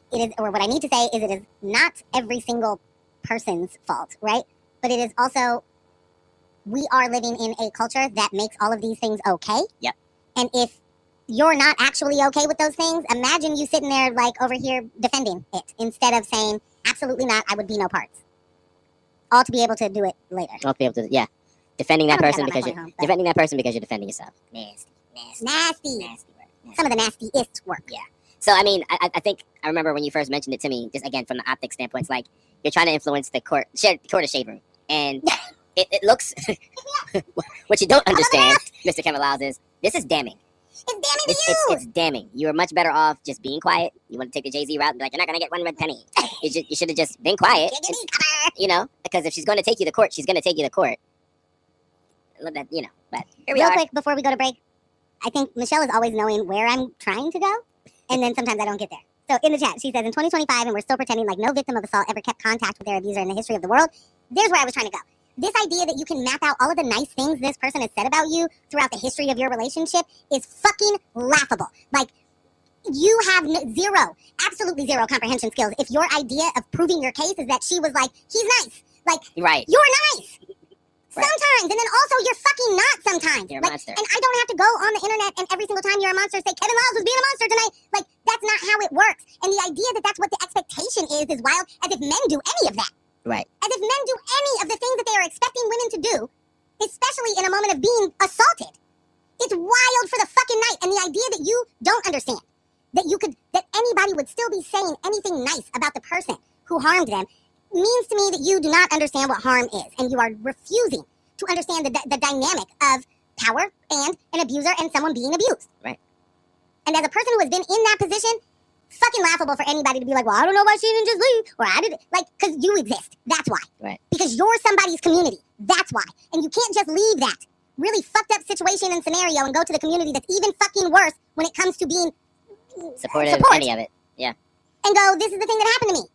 what I need to say is it is not every single person's fault, right? But it is also, we are living in a culture that makes all of these things okay. Yep. And if you're not actually okay with those things, imagine you sitting there like over here defending it instead of saying, absolutely not, I would be no parts. All to be able to do it later. All to be able to, yeah. Defending that person defending that person because you're defending yourself. Nasty. Work. Some of the nastiest work. Yeah. So, I mean, I think I remember when you first mentioned it to me, just again, from the optic standpoint, it's like you're trying to influence the court of shade room. And it looks, what you don't understand, Mr. Kevin Lyles, is this is damning. It's damning to you. It's damning. You are much better off just being quiet. You want to take the Jay-Z route and be like, you're not going to get one red penny. You should have just been quiet. Because if she's going to take you to court, she's going to take you to court. But here we Real are. quick, before we go to break, I think Michelle is always knowing where I'm trying to go, and then sometimes I don't get there. So in the chat, she says, in 2025, and we're still pretending like no victim of assault ever kept contact with their abuser in the history of the world. There's where I was trying to go. This idea that you can map out all of the nice things this person has said about you throughout the history of your relationship is fucking laughable. Like, you have absolutely zero comprehension skills if your idea of proving your case is that she was like, he's nice. Like, Right. you're nice. Right. Sometimes, and then also you're fucking not sometimes. You're a monster. And I don't have to go on the internet and every single time you're a monster say Kevin Lyles was being a monster tonight. Like, that's not how it works. And the idea that that's what the expectation is wild, as if men do any of that. Right. As if men do any of the things that they are expecting women to do, especially in a moment of being assaulted. It's wild for the fucking night. And the idea that you don't understand, that anybody would still be saying anything nice about the person who harmed them, means to me that you do not understand what harm is, and you are refusing to understand the dynamic of power and an abuser and someone being abused. Right. And as a person who has been in that position, fucking laughable for anybody to be like, well, I don't know why she didn't just leave, or I did, like, because you exist. That's why. Right. Because you're somebody's community. That's why. And you can't just leave that really fucked up situation and scenario and go to the community that's even fucking worse when it comes to being supportive of any of it. Yeah. And go, this is the thing that happened to me.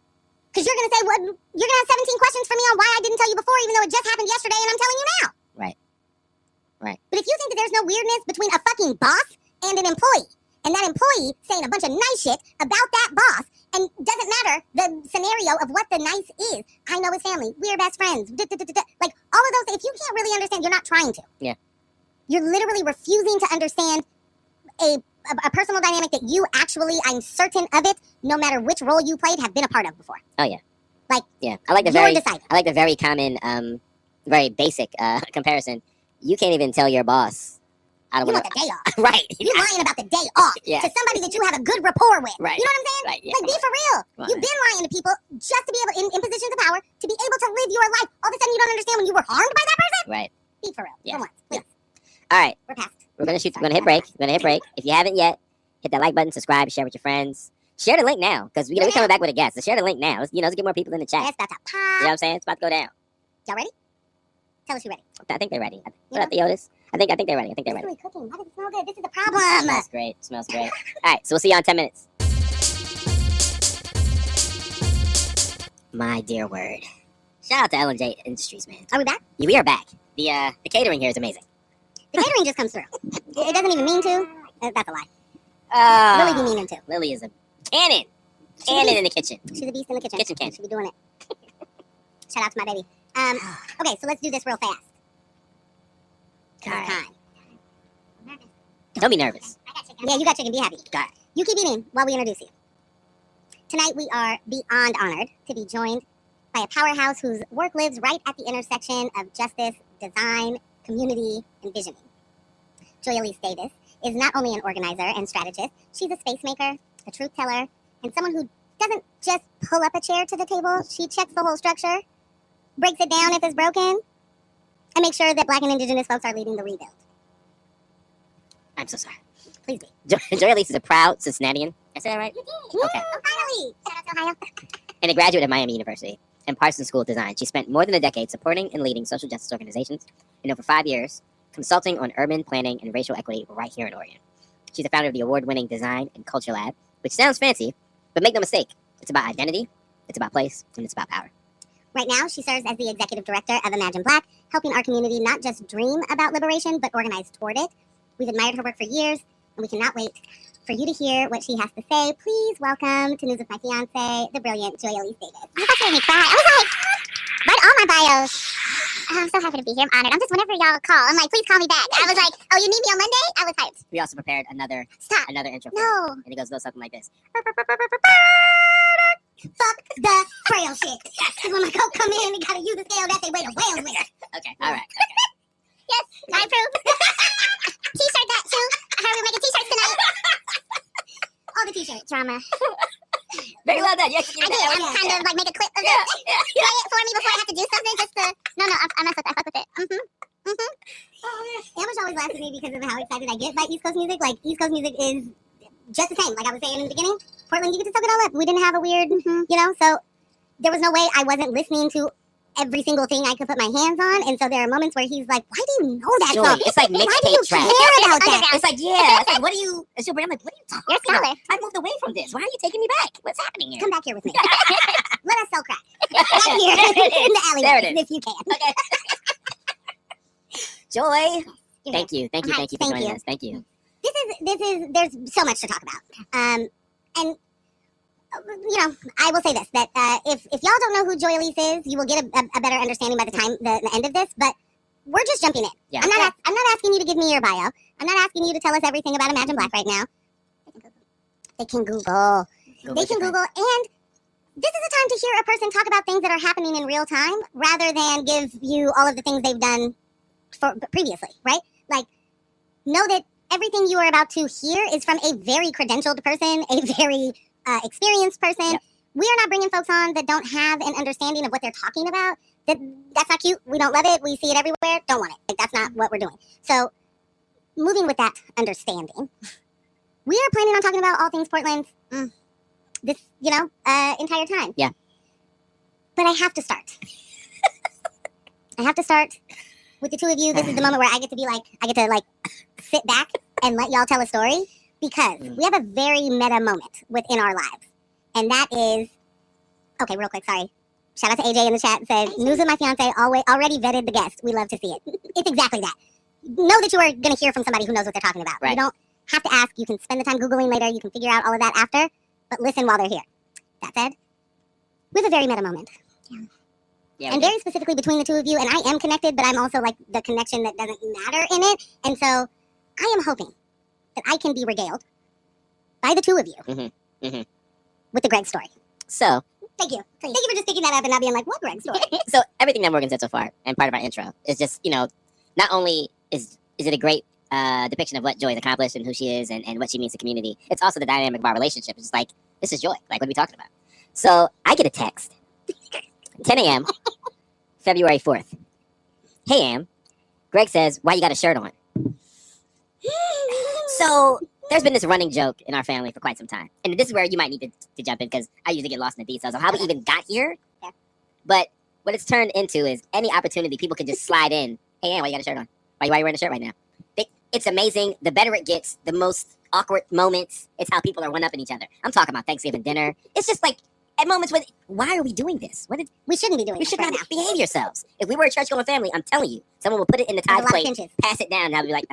Because you're going to say, well, you're going to have 17 questions for me on why I didn't tell you before, even though it just happened yesterday and I'm telling you now. Right. Right. But if you think that there's no weirdness between a fucking boss and an employee, and that employee saying a bunch of nice shit about that boss, and doesn't matter the scenario of what the nice is, I know his family, we're best friends, like all of those, if you can't really understand, you're not trying to. Yeah. You're literally refusing to understand a personal dynamic that you actually, I'm certain of it, no matter which role you played, have been a part of before. Oh yeah. Like, yeah. I like the very common, very basic comparison. You can't even tell your boss, I don't want the day off. Right. You lying about the day off Yeah. to somebody that you have a good rapport with. Right. You know what I'm saying? Right. Yeah. Like, be for real. Right. You've been lying to people just to be able, in positions of power, to be able to live your life. All of a sudden, you don't understand when you were harmed by that person? Right. Be for real. Yeah. For once, please. All right. We're past. We're gonna hit break. If you haven't yet, hit that like button, subscribe, share with your friends. Share the link now, because we're coming back with a guest. So share the link now. Let's get more people in the chat. It's about to pop. You know what I'm saying? It's about to go down. Y'all ready? Tell us you're ready. I think they're ready. What up, the Otis? I think they're ready. It's really cooking. Why does it smell good? This is the problem. Smells great. All right, so we'll see you on 10 minutes. My dear word. Shout out to L&J Industries, man. Are we back? Yeah, we are back. The catering here is amazing. The catering just comes through. It doesn't even mean to. That's a lie. Lily be meaning to. Lily is a cannon. Cannon in the kitchen. She's a beast in the kitchen. Kitchen cannon. She be doing it. Shout out to my baby. Okay, so let's do this real fast. All right. Time. Don't be nervous. I got chicken. Yeah, you got chicken. Be happy. Got it. You keep eating while we introduce you. Tonight we are beyond honored to be joined by a powerhouse whose work lives right at the intersection of justice, design, community, and visioning. Joy Alise Davis is not only an organizer and strategist, she's a space maker, a truth teller, and someone who doesn't just pull up a chair to the table. She checks the whole structure, breaks it down if it's broken, and makes sure that Black and Indigenous folks are leading the rebuild. I'm so sorry. Please be. Joy Alise is a proud Cincinnatian. I said that right? You did. Okay. Yeah, finally. Shout out to Ohio. And a graduate of Miami University and Parsons School of Design. She spent more than a decade supporting and leading social justice organizations, and over 5 years consulting on urban planning and racial equity right here in Oregon. She's the founder of the award-winning Design and Culture Lab, which sounds fancy, but make no mistake, it's about identity, it's about place, and it's about power. Right now, she serves as the executive director of Imagine Black, helping our community not just dream about liberation, but organize toward it. We've admired her work for years, and we cannot wait for you to hear what she has to say. Please welcome to News with My Fiance, the brilliant Joy Alise Davis. Oh, that's made me cry. I was like, write all my bios. Oh, I'm so happy to be here. I'm honored. I'm just whenever y'all call, I'm like, please call me back. I was like, oh, you need me on Monday? I was hyped. We also prepared another intro. No. And it goes something like this. Fuck the trail shit. Because when my coat come in, they gotta use the scale that they weigh the whales with. Okay, all right. Okay. Yes, I approve. T-shirt that too. I heard we're making t-shirts tonight. All the t-shirt drama. Very well done. Yes, I did. I'm kind of like make a clip of it. Play it for me before I have to do something. Just to no, I mess with it. I fuck with it. Amber's always laughs at me because of how excited I get by East Coast music. Like East Coast music is just the same. Like I was saying in the beginning, Portland, you get to soak it all up. We didn't have a weird, so there was no way I wasn't listening to every single thing I could put my hands on. And so there are moments where he's like, why do you know that Joy, song? it's like Why do you mixtape track. care about that? It's like, yeah. It's like, what do you... It's your brain. I'm like, what are you talking You're a scholar. about? I moved away from this. Why are you taking me back? What's happening here? Come back here with me. Let us sell crack. Right here in the alleyway, There it is. if you can. Okay. Joy, You're thank you for joining us. Thank you. There's so much to talk about. And I will say this, that if y'all don't know who Joy Alise is, you will get a better understanding by the time the end of this. But we're just jumping in. Yeah. I'm not asking you to give me your bio. I'm not asking you to tell us everything about Imagine Black right now. They can Google. They can Google. And this is a time to hear a person talk about things that are happening in real time rather than give you all of the things they've done previously, right? Like, know that everything you are about to hear is from a very credentialed person, a very experienced person. Yep. We are not bringing folks on that don't have an understanding of what they're talking about. That's not cute. We don't love it. We see it everywhere. Don't want it. Like, that's not what we're doing. So, moving with that understanding, we are planning on talking about all things Portland this, entire time. Yeah. But I have to start. I have to start with the two of you. This is the moment where I get to sit back and let y'all tell a story, because we have a very meta moment within our lives. And that is, okay, real quick, sorry. Shout out to AJ in the chat, said, news of My Fiance already vetted the guest. We love to see it. It's exactly that. Know that you are going to hear from somebody who knows what they're talking about. Right. You don't have to ask. You can spend the time Googling later. You can figure out all of that after, but listen while they're here. That said, we have a very meta moment. Yeah, and very specifically between the two of you, and I am connected, but I'm also like the connection that doesn't matter in it. And so I am hoping that I can be regaled by the two of you with the Greg story. So, thank you. Thank you for just picking that up and not being like, what Greg story? So everything that Morgan said so far, and part of our intro, is just, not only is it a great depiction of what Joy has accomplished and who she is and what she means to community, it's also the dynamic of our relationship. It's just like, this is Joy. Like, what are we talking about? So I get a text, 10 a.m., February 4th. Hey, Am. Greg says, why you got a shirt on? So there's been this running joke in our family for quite some time. And this is where you might need to jump in, because I usually get lost in the details of how we even got here. Yeah. But what it's turned into is any opportunity people can just slide in. Hey, Am, why you got a shirt on? Why are you wearing a shirt right now? It's amazing. The better it gets, the most awkward moments, it's how people are one-upping each other. I'm talking about Thanksgiving dinner. It's just like, at moments when, why are we doing this? We shouldn't be doing this. We should right not now. behave yourselves. If we were a church-going family, I'm telling you, someone will put it in the Tide plate, pass it down, and I'll be like,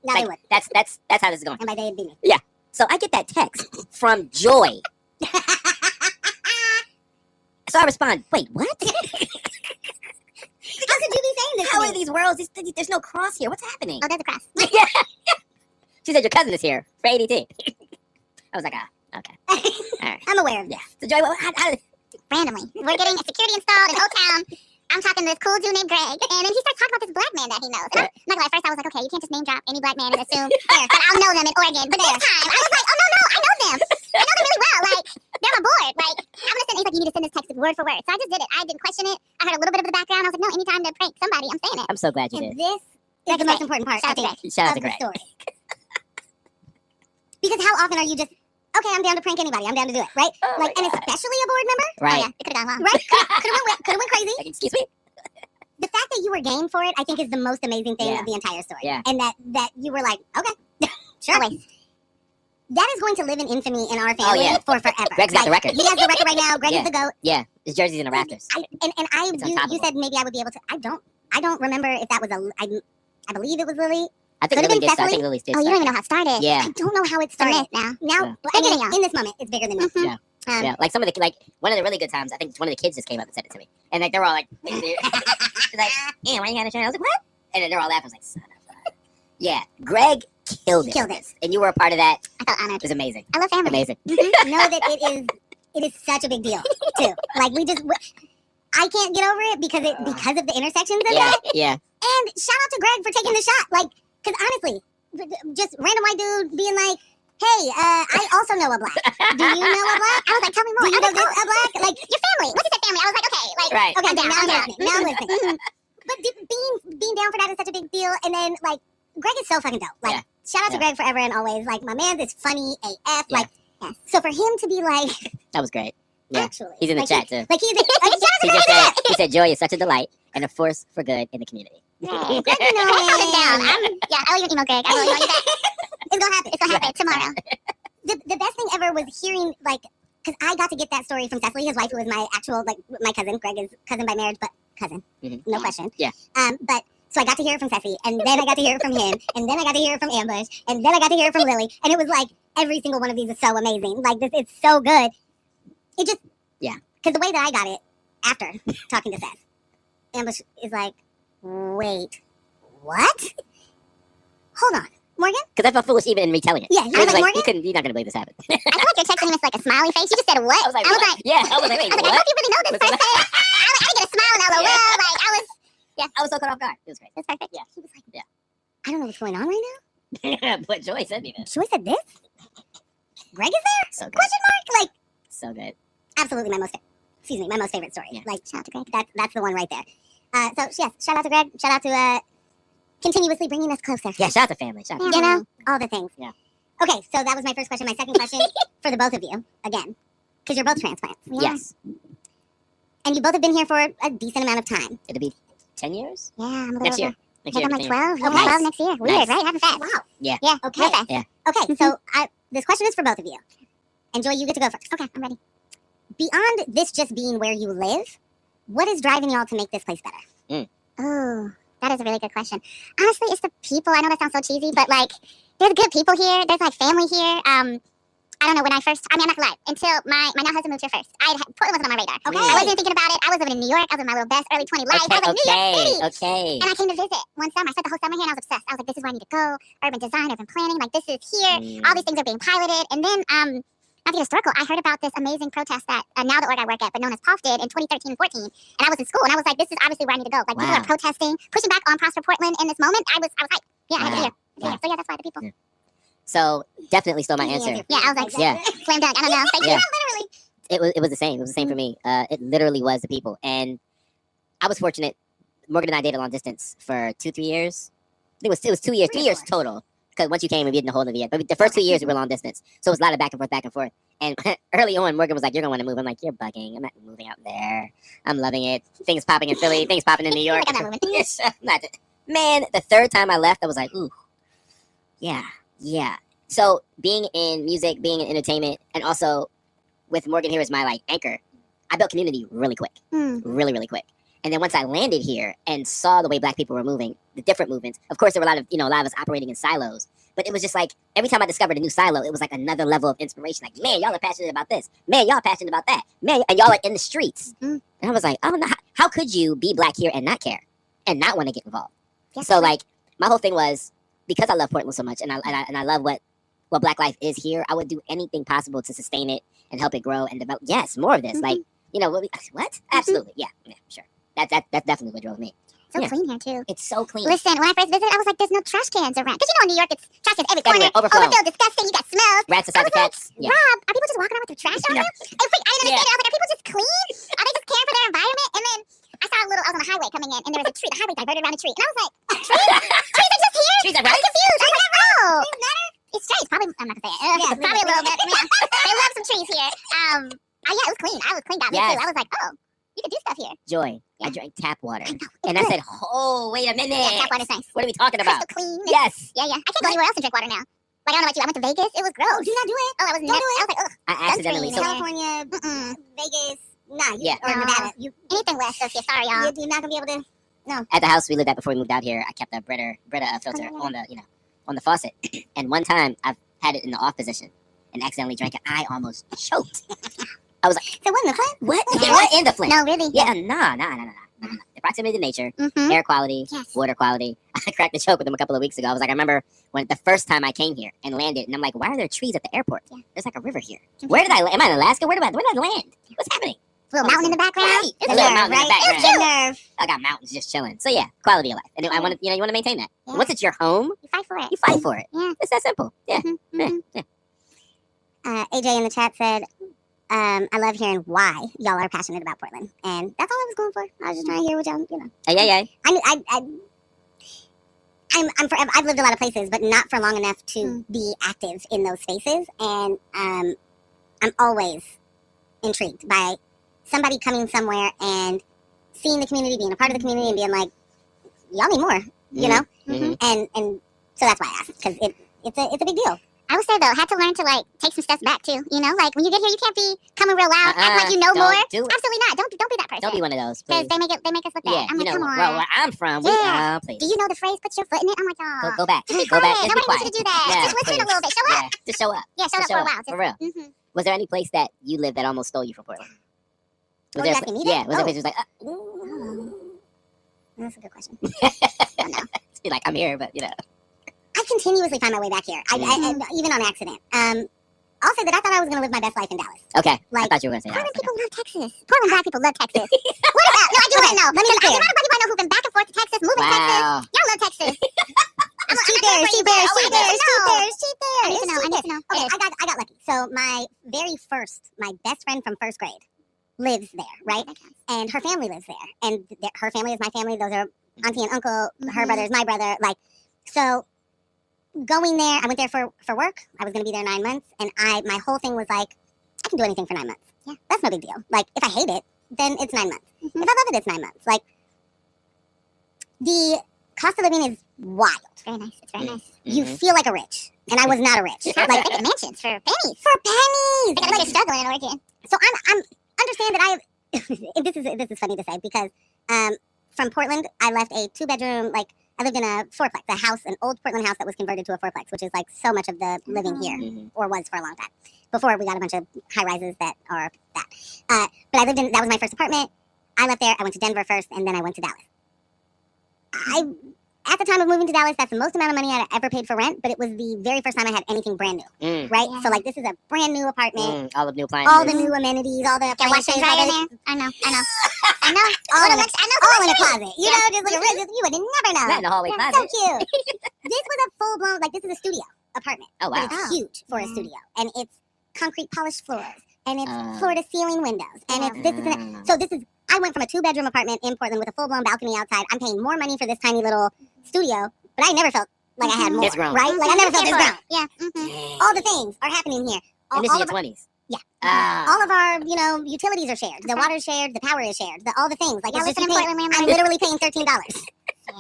no, they would. That's how this is going. And by they, it'd be me. Yeah. So I get that text from Joy. So I respond, wait, what? How could you be saying this? How are these worlds? There's no cross here. What's happening? Oh, there's a cross. Yeah. She said your cousin is here for ADT. I was like, okay. All right. I'm aware of this. So Joy, how did... Randomly, we're getting a security installed in Old Town. I'm talking to this cool dude named Greg, and then he starts talking about this black man that he knows. And I'm not gonna lie, at first I was like, okay, you can't just name drop any black man and assume that I'll know them in Oregon. But this time, I was like, oh no, I know them. I know them really well. Like, they're my board. Like, I'm gonna send. He's like, you need to send this text word for word. So I just did it. I didn't question it. I heard a little bit of the background. I was like, no, anytime to prank somebody, I'm saying it. I'm so glad you and did. This is the most important part. Shout out to Greg. Story. Because how often are you just, okay, I'm down to prank anybody. I'm down to do it, right? Oh and especially a board member. Right. Oh, yeah. It could have gone wrong. Right? Could have went crazy. Like, excuse me? The fact that you were game for it, I think, is the most amazing thing of the entire story. Yeah. And that you were like, okay, sure. Always. That is going to live in infamy in our family for forever. Greg's got the record. He has the record right now. Greg is the GOAT. Yeah. His jersey's in the rafters. You said maybe I would be able to. I don't remember if that was I believe it was Lily. I think Lily did start. I think Lily did. Oh, you don't even know how it started. Yeah. I don't know how it started. Now, in this moment, it's bigger than me. Yeah. Yeah, like some of the one of the really good times. I think one of the kids just came up and said it to me, and like they're all like, she's like, "Yeah, why you got a shirt?" I was like, "What?" And then they're all laughing. I was like, "Son of a..." Yeah, Greg killed it, and you were a part of that. I felt honored. It was amazing. I love family. Amazing. Know that it is such a big deal too. Like I can't get over it because of the intersections of that. Yeah. And shout out to Greg for taking the shot. Like, because honestly, just random white dude being like, hey, I also know a black. Do you know a black? I was like, tell me more. Do you know a black? Like, your family. What's your family? I was like, okay. Like, right. Okay, now I'm listening. But being down for that is such a big deal. And then, like, Greg is so fucking dope. Like, shout out to Greg forever and always. Like, my man is funny AF. Like, so for him to be like... That was great. Yeah. Actually. He's in the chat, too. Like, he said, Joy is such a delight and a force for good in the community. Greg, I held it down. I will even email Greg. I will email you back. It's gonna happen. It's gonna happen tomorrow. The best thing ever was hearing, like, because I got to get that story from Cecily, his wife, who was my actual, like, my cousin. Greg is cousin by marriage, but cousin. No question. Yeah. But, so I got to hear it from Cecily, and then I got to hear it from him, and then I got to hear it from Ambush, and then I got to hear it from Lily, and it was like, every single one of these is so amazing. Like, it's so good. It just, because the way that I got it, after talking to Seth, Ambush is like, Wait, what? Hold on, Morgan? Because I felt foolish even in retelling it. Yeah, I was like, Morgan? you're not gonna believe this happened. I feel like you're texting me with like a smiley face. You just said what? I was like, wait, I was like, wait, I what? hope you really know this person. I didn't get a smile and LOL. Yeah. Like I was so caught off guard. It was great. That's perfect. Yeah. He was like, Yeah. I don't know what's going on right now. But Joy sent me this. Joy said this? Greg is there? So good. Question mark? Like, So good. absolutely my most favorite story. Yeah. Like, shout out to Greg. That's the one right there. So yes, shout out to Greg. Shout out to continuously bringing us closer. Yeah, shout out to family. Shout out to You know, all the things. Yeah. Okay, so that was my first question. My second question for the both of you, again, because you're both transplants. Yeah. Yes. And you both have been here for a decent amount of time. It'll be 10 years? Yeah, I'm a little Next year. over. Next I year. think I'm like 12. Oh, Okay, nice. 12 next year. Weird, Nice. right? Having fast. Wow. Yeah. Yeah, okay. Real fast. Yeah. Okay, so this question is for both of you. And Joy, you get to go first. Okay, I'm ready. Beyond this just being where you live, what is driving y'all to make this place better? Oh, that is a really good question. Honestly, it's the people. I know that sounds so cheesy, but like, there's good people here. There's like family here. I don't know, when I first, I'm not gonna lie, until my now husband moved here first. Portland wasn't on my radar. Okay. I wasn't thinking about it. I was living in New York. I was in my little best early 20 life. I was like, New York City. Okay. And I came to visit one summer. I spent the whole summer here and I was obsessed. I was like, this is where I need to go. Urban design, urban planning, like this is here. All these things are being piloted. And then, not to get historical, I heard about this amazing protest that now the org I work at, but known as POF, did in 2013 and 14. And I was in school and I was like, this is obviously where I need to go. Like, people are protesting, pushing back on Prosper Portland in this moment. I was hyped. Yeah, I had to be here. Yeah. So yeah, that's why the people. Yeah. So definitely stole my answer. Yeah, I was like, Yeah. slam dunk. I don't know. Thank you. Yeah. Literally. It was the same. It was the same for me. It literally was the people. And I was fortunate. Morgan and I dated long distance for 2-3 years. I think it was 2 years, 3 years total. Because once you came, we didn't hold of it yet. But the first 2 years we were long distance. So it was a lot of back and forth. And early on, Morgan was like, you're going to want to move. I'm like, you're bugging. I'm not moving out there. I'm loving it. Things popping in Philly, things popping in New York. I'm not moving. Yes, man, the third time I left, I was like, ooh, yeah. So being in music, being in entertainment, and also with Morgan here as my like anchor, I built community really quick, really quick. And then once I landed here and saw the way Black people were moving, the different movements, of course, there were a lot of us operating in silos. But it was just like every time I discovered a new silo, it was like another level of inspiration. Like, man, y'all are passionate about this. Man, y'all are passionate about that. Man, and y'all are in the streets. And I was like, oh no, how could you be Black here and not care and not want to get involved? Yes, So like my whole thing was, because I love Portland so much and I love what Black life is here, I would do anything possible to sustain it and help it grow and develop. Yes, more of this. Like, what? Absolutely. Yeah, sure. That's definitely what drove me. So clean here too. It's so clean. Listen, when I first visited, I was like, "There's no trash cans around." Because in New York, it's trash cans every corner, Overflow. overfilled, disgusting. You got smells. Rats inside the cats. Rob, are people just walking around with their trash out there? I didn't understand it. I was like, are people just clean? Are they just caring for their environment? And then I saw I was on the highway coming in, and there was a tree. The highway diverted around a tree, and I was like, trees are just here. Trees are I was right. confused. I was like, oh, it's strange. Probably, I'm not gonna say it. Yeah, probably a little bit. Yeah. They love some trees here. Yeah, it was clean. I was cleaned out too. I was like, oh, you could do stuff here. Joy, I drank tap water. And I said, oh, wait a minute. Yeah, tap water's nice. What are we talking about? Crystal clean. Yes. Yeah. I can't go anywhere else and drink water now. Like, I don't know about you. I went to Vegas. It was gross. Oh, do not do it. Oh, I was never. I was like, ugh. I accidentally. So California, Vegas, nah. Or No. Nevada. Anything west of here. Sorry, y'all. You're not gonna be able to. No. At the house we lived at before we moved out here, I kept a Brita filter on the faucet. And one time I've had it in the off position and accidentally drank it. I almost choked. I was like, So what in the flint? what? What in the flint? No, really. Yeah, no. The proximity to nature, Mm-hmm. air quality, Yes. water quality. I cracked a joke with them a couple of weeks ago. I was like, I remember when the first time I came here and landed, and I'm like, why are there trees at the airport? Yeah. There's like a river here. Where did I land? Am I in Alaska? Where did I land? What's happening? Little mountain in the background. Right. There's a little mountain in the background. It's nerve. I got mountains just chilling. So yeah, quality of life. And I want to, you want to maintain that. Yeah. Once it's your home, You fight for it. you fight for it. Yeah. It's that simple. Yeah. Mhm. Yeah. AJ in the chat said, I love hearing why y'all are passionate about Portland, and that's all I was going for. I was just trying to hear what y'all, Yeah. I'm forever. I've lived a lot of places, but not for long enough to be active in those spaces, and I'm always intrigued by somebody coming somewhere and seeing the community, being a part of the community, and being like, y'all need more, you know? Mhm. And so that's why I asked, because it's a big deal. I would say though, had to learn to like take some steps back too. You know, like when you get here, you can't be coming real loud, act like you know Don't more. do it. Absolutely not. Don't be that person. Don't be one of those. Because Please. they make us look bad. Yeah, I'm like, come on. well, where I'm from, Yeah. please. Do you know the phrase? Put your foot in it. I'm like, oh. Go back. Just Go try back. it. Just be Nobody wants you to quiet. do that. Yeah, just listen please. a little bit. Show up. Yeah, just show up. Yeah, show up Just for a while. For real. Mm-hmm. Was there any place that you lived that almost stole you from Portland? Oh, you asking me that? Yeah. Was there a place that was like, That's a good question. I don't know. Be like, I'm here, but you know. I continuously find my way back here. Even on accident. I'll say that I thought I was going to live my best life in Dallas. Okay. Like, I thought you were going to say Portland that. people love Texas. Portland black people love Texas. What about? No, I do not know. Let me be clear. The amount of people I know who've been back and forth to Texas, moving to Texas. Y'all love Texas. Sheep there. I need to know. Okay, I got lucky. So my best friend from first grade lives there, right? And her family lives there. And her family is my family. Those are auntie and uncle. Her brother is my brother. Like, so going there, I went there for work. I was going to be there 9 months. And my whole thing was like, I can do anything for 9 months. Yeah. That's no big deal. Like, if I hate it, then it's 9 months. If I love it, it's 9 months. Like, the cost of living is wild. It's very nice. It's very nice. You feel like a rich. And I was not a rich. Like, they get mansions for pennies. For pennies! They gotta like, struggling in order to. So I'm understand that I have, this is funny to say because from Portland, I left a 2-bedroom, like, I lived in a fourplex, an old Portland house that was converted to a fourplex, which is like so much of the living here, or was for a long time, before we got a bunch of high rises that are that. But I lived in, that was my first apartment. I left there, I went to Denver first, and then I went to Dallas. At the time of moving to Dallas, that's the most amount of money I'd ever paid for rent, but it was the very first time I had anything brand new, right? Yeah. So like, this is a brand new apartment. All the new appliances. All the new amenities, all the appliances. I know. All in a closet. You know, just like you would never know. Not in the hallway closet. So cute. This was a full-blown, like, this is a studio apartment. Oh, wow. But it's huge for a studio. And it's concrete polished floors. And it's floor-to-ceiling windows. And it's this is so this is, I went from a 2-bedroom apartment in Portland with a full-blown balcony outside. I'm paying more money for this tiny little studio, but I never felt like I had more, right? Like, I never felt this grown. Yeah. All the things are happening here. And this is your 20s. Yeah. All of our, utilities are shared. The water is shared. The power is shared. All the things. Like, it's just I'm literally paying $13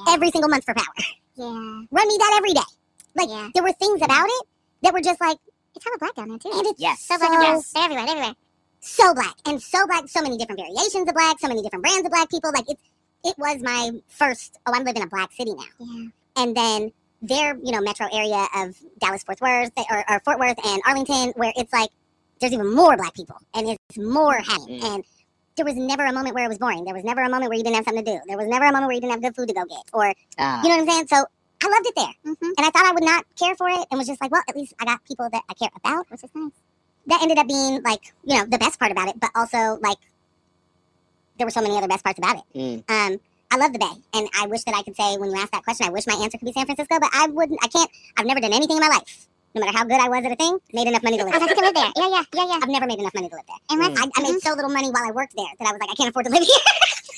every single month for power. Yeah. Run me that every day. Like, there were things about it that were just like, it's hella black down there, too. And it's so black. Yes. They're everywhere. So black. And so black. So many different variations of black. So many different brands of black people. Like, it was my first, I'm living in a black city now. Yeah. And then their, metro area of Dallas, Fort Worth, or Fort Worth and Arlington, where it's like, there's even more black people. And it's more happening. And there was never a moment where it was boring. There was never a moment where you didn't have something to do. There was never a moment where you didn't have good food to go get. Or, you know what I'm saying? So I loved it there. And I thought I would not care for it. And was just like, well, at least I got people that I care about, which is nice. That ended up being, like, the best part about it. But also, like, there were so many other best parts about it. I love the Bay. And I wish that I could say, when you ask that question, I wish my answer could be San Francisco. But I can't. I've never done anything in my life, no matter how good I was at a thing, made enough money to live there. I can live there. Yeah. I've never made enough money to live there. I made so little money while I worked there that I was like, I can't afford to live here.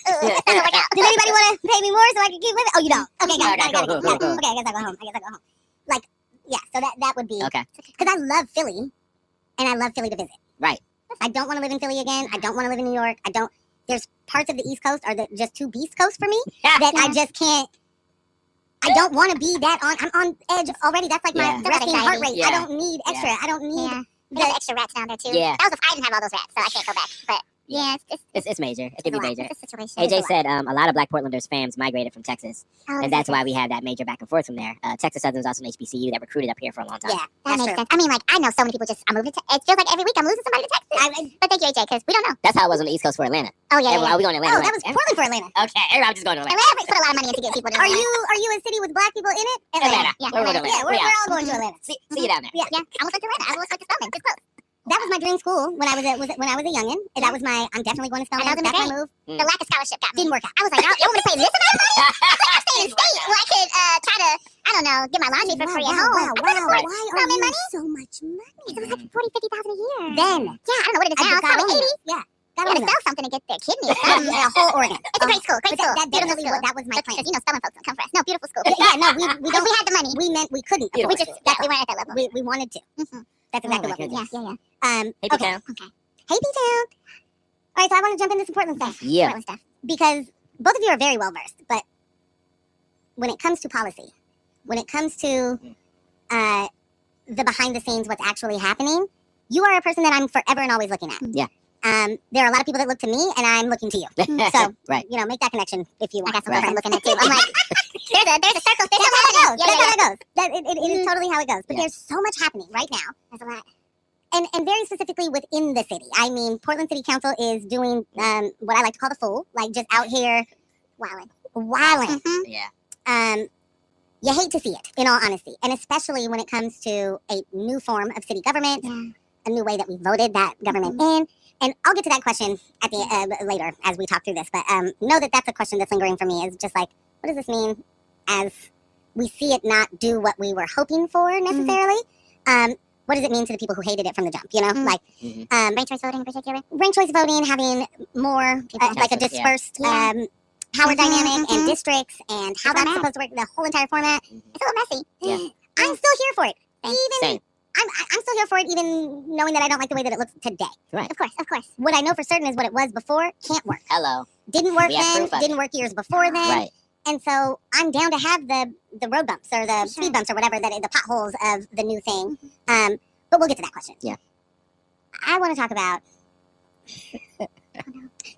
Does anybody want to pay me more so I can keep living? Oh, you don't? Okay, got it. Okay, I guess I'll go home. Like, yeah, so that would be. Okay. Because I love Philly, and I love Philly to visit. Right. I don't want to live in Philly again. I don't want to live in New York. There's parts of the East Coast are just too Beast Coast for me that I just can't. I don't want to be that on. I'm on edge already. That's like my resting heart rate. I don't need extra. I don't need the extra rats down there too. Yeah. That was I didn't have all those rats, so I can't go back. But yeah, it's major. It could be major. It's a situation. AJ said a lot of Black Portlanders fams migrated from Texas, and that's why we had that major back and forth from there. Texas Southern was also an HBCU that recruited up here for a long time. Yeah, that makes sense. I mean, like, I know so many people I'm moving to. It feels like every week I'm losing somebody to Texas. But thank you, AJ, because we don't know. That's how it was on the East Coast for Atlanta. Oh yeah. Are we going to Atlanta? Oh, that was Portland for Atlanta. Okay, everybody just going to Atlanta. Atlanta put a lot of money in to get people to. Are you a city with Black people in it? Atlanta. Yeah, we're going to Atlanta. Yeah, we're all going to Atlanta. See you down there. Yeah. I almost went to Atlanta. I almost went to Spelman. Just close. That was my dream school when I was a youngin. That was I'm definitely going to Spelman. That's my move. The lack of scholarship got me. Didn't work out. I was like, y'all want me to pay this amount of money? I'm staying in state where I could try to, I don't know, get my laundry for free at home. Wow. Why are you so much money? It was like $40,000-$50,000 a year. Then. Yeah, I don't know what it is now. It's probably 80. Yeah. Gotta sell something to get their kidney. A whole organ. It's a great school. That definitely that was my plan. Because Spelman folks don't come for us. No, beautiful school. Yeah, no, we don't. We had the money. We meant we couldn't. We weren't at that level. We wanted to. That's exactly what we did. Yeah. Hey, P-Town. Okay. Hey, P-Town. All right, so I want to jump into some Portland stuff. Yeah. Portland stuff. Because both of you are very well versed, but when it comes to policy, when it comes to the behind the scenes, what's actually happening, you are a person that I'm forever and always looking at. Yeah. There are a lot of people that look to me, and I'm looking to you. So, right. Make that connection if you want. I got some I'm looking at too. I'm like, there's a circle. That's how it goes. That's how it goes. It is totally how it goes. But there's so much happening right now. There's a lot. And very specifically within the city. I mean, Portland City Council is doing what I like to call the fool, like just out here wilding. wilding. Yeah. You hate to see it, in all honesty, and especially when it comes to a new form of city government, a new way that we voted that government in. And I'll get to that question at the later as we talk through this. But know that that's a question that's lingering for me. Is just like, what does this mean as we see it not do what we were hoping for necessarily? What does it mean to the people who hated it from the jump? You know, like ranked choice voting in particular. Ranked choice voting, having more like a dispersed power dynamic and districts and how that's supposed to work, the whole entire format. It's a little messy. Yeah. I'm still here for it. Same. I'm still here for it, even knowing that I don't like the way that it looks today. Right. Of course. What I know for certain is what it was before can't work. Hello. Didn't work We have then, proof of didn't it. work years before then. Right. And so I'm down to have the road bumps or the speed bumps or whatever, the potholes of the new thing. But we'll get to that question. Yeah. I want to talk about,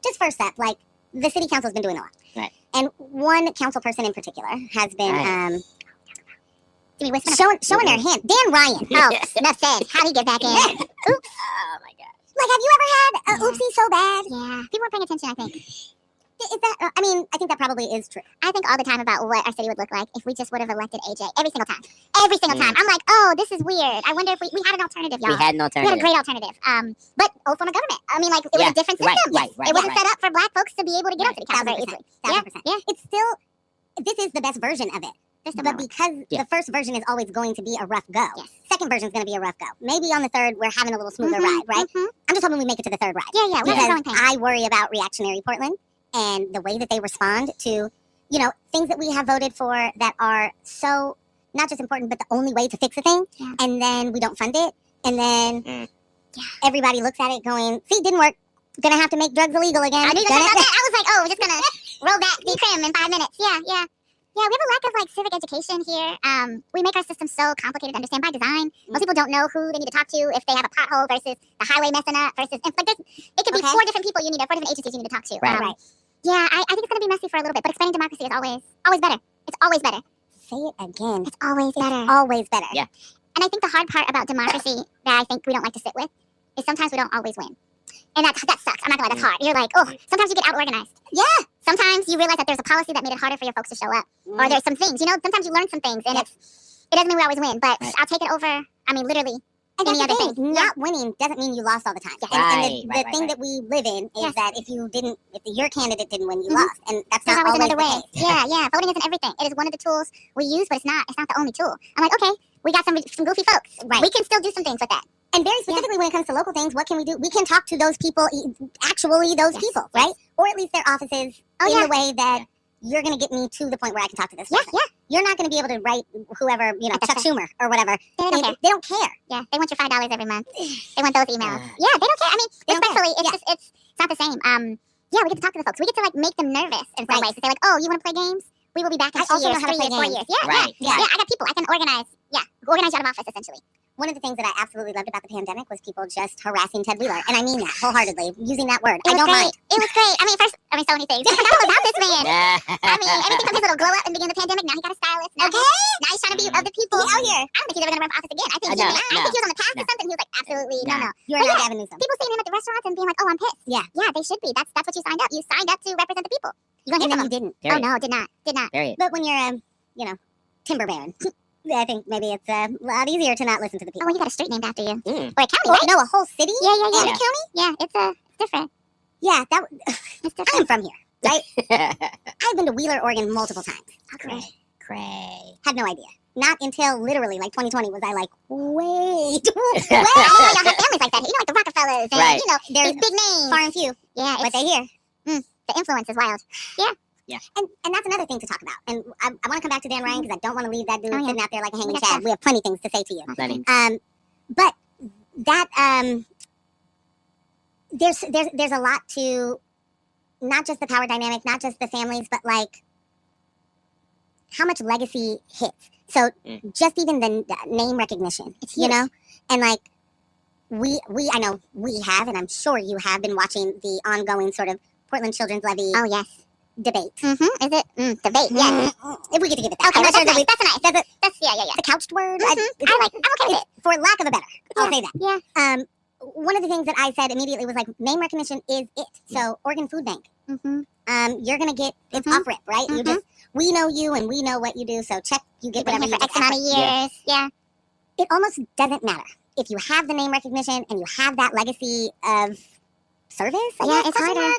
just first up, like, the city council's been doing a lot. Right. And one council person in particular has been Right. showing their hand. Dan Ryan. Oh, enough said. How'd he get back in? Oops. Oh my god. Like, have you ever had a oopsie so bad? Yeah. People weren't paying attention, I think. Is that, I mean, I think that probably is true. I think all the time about what our city would look like if we just would have elected AJ every single time. Every single time. I'm like, oh, this is weird. I wonder if we had an alternative, y'all. We had an We alternative. had a great alternative. But old form of government. I mean, like, it was a different system. Right. It wasn't set up for black folks to be able to get on city council very 1,000%. easily. 1,000%. Yeah. It's still, this is the best version of it. But because the first version is always going to be a rough go, second version is going to be a rough go. Maybe on the third, we're having a little smoother ride, right? I'm just hoping we make it to the third ride. Yeah. We have a Because growing pain. I worry about reactionary Portland and the way that they respond to, you know, things that we have voted for that are so not just important, but the only way to fix a thing. Yeah. And then we don't fund it. And then everybody looks at it going, see, didn't work. Gonna have to make drugs illegal again. I knew you were gonna talk about that. I was like, oh, we're just gonna roll back the crim in 5 minutes. Yeah. Yeah, we have a lack of like civic education here. We make our system so complicated to understand by design. Most people don't know who they need to talk to if they have a pothole versus the highway messing up versus like it could be 4 different people you need, 4 different agencies you need to talk to. Right. Yeah, I think it's gonna be messy for a little bit, but expanding democracy is always better. It's always better. Say it again. It's always better. Always better. Yeah. And I think the hard part about democracy that I think we don't like to sit with is sometimes we don't always win. And that sucks. I'm not gonna lie, that's hard. You're like, oh, sometimes you get out organized. Yeah. Sometimes you realize that there's a policy that made it harder for your folks to show up. Or there's some things, you know, sometimes you learn some things and it doesn't mean we always win, but I'll take it over, I mean, literally And any that's other the thing. thing. Not winning doesn't mean you lost all the time. Yeah. And the Right, thing right. that we live in is Yes. that if your candidate didn't win, you lost. And that's There's not always always another way. the case. Yeah. Voting isn't everything. It is one of the tools we use, but it's not the only tool. I'm like, okay, we got some goofy folks. Right. We can still do some things with that. And very specifically when it comes to local things, what can we do? We can talk to those people, actually those people, right? Or at least their offices in the way that you're going to get me to the point where I can talk to this person. You're not going to be able to write whoever, Chuck Schumer or whatever. They don't care. They don't care. Yeah, they want your $5 every month. They want those emails. Yeah, they don't care. I mean, They don't respectfully, care. it's not the same. Yeah, we get to talk to the folks. We get to like make them nervous in some ways. To say like, oh, you want to play games? We will be back in I also 2 years, know how to 3 play years, 4 games. years. Yeah, Right. yeah. I got people. I can organize you out of office essentially. One of the things that I absolutely loved about the pandemic was people just harassing Ted Wheeler. And I mean that wholeheartedly, using that word. I don't mind. It was great. I mean, so many things. I forgot all about this man. I mean, everything from his little glow up in the beginning of the pandemic. Now he got a stylist. Now he's trying to be of the people. He's out here. I don't think he's ever going to run for office again. I think No, I think he was on the path to no. something. He was like, absolutely, no. You're But not yeah, Gavin Newsom. People seeing him at the restaurants and being like, oh, I'm pissed. Yeah, they should be. That's what you signed up. You signed up to represent the people. You're going to And hear then from you them. didn't. Oh, no, did not. Period. But when you're timber baron, I think maybe it's a lot easier to not listen to the people. Oh, well, you got a street named after you. Mm. Or a county, Oh, right? no, a whole city? Yeah. And a county? Yeah, it's different. Yeah, It's different. I'm from here, right? I've been to Wheeler, Oregon multiple times. Cray. Had no idea. Not until literally like 2020 was I like, wait. I know y'all have families like that. You know, like the Rockefellers and, Right. There's these big names. far and few, Yeah, but they hear. the influence is wild. And that's another thing to talk about. And I want to come back to Dan Ryan because I don't want to leave that dude Oh, yeah. sitting out there like a hanging We got chad. stuff. We have plenty of things to say to you. Plenty. But that there's a lot to not just the power dynamic, not just the families, but like how much legacy hits. So just even the name recognition, It's you huge. know, and like I know we have, and I'm sure you have been watching the ongoing sort of Portland Children's Levy Oh, yes. debate. Mm-hmm. Is it? Debate, yes. If we get to give it that. Okay, I'm not that's sure that nice. That's nice. that's Yeah. the couched word. I'm okay with it. For lack of a better, I'll say that. Yeah. One of the things that I said immediately was like, name recognition is it. So Oregon Food Bank. Mm-hmm. you're gonna get it's off rip, right? You just we know you and we know what you do, so check you get whatever for X amount of years. Yeah. It almost doesn't matter if you have the name recognition and you have that legacy of service. It's harder.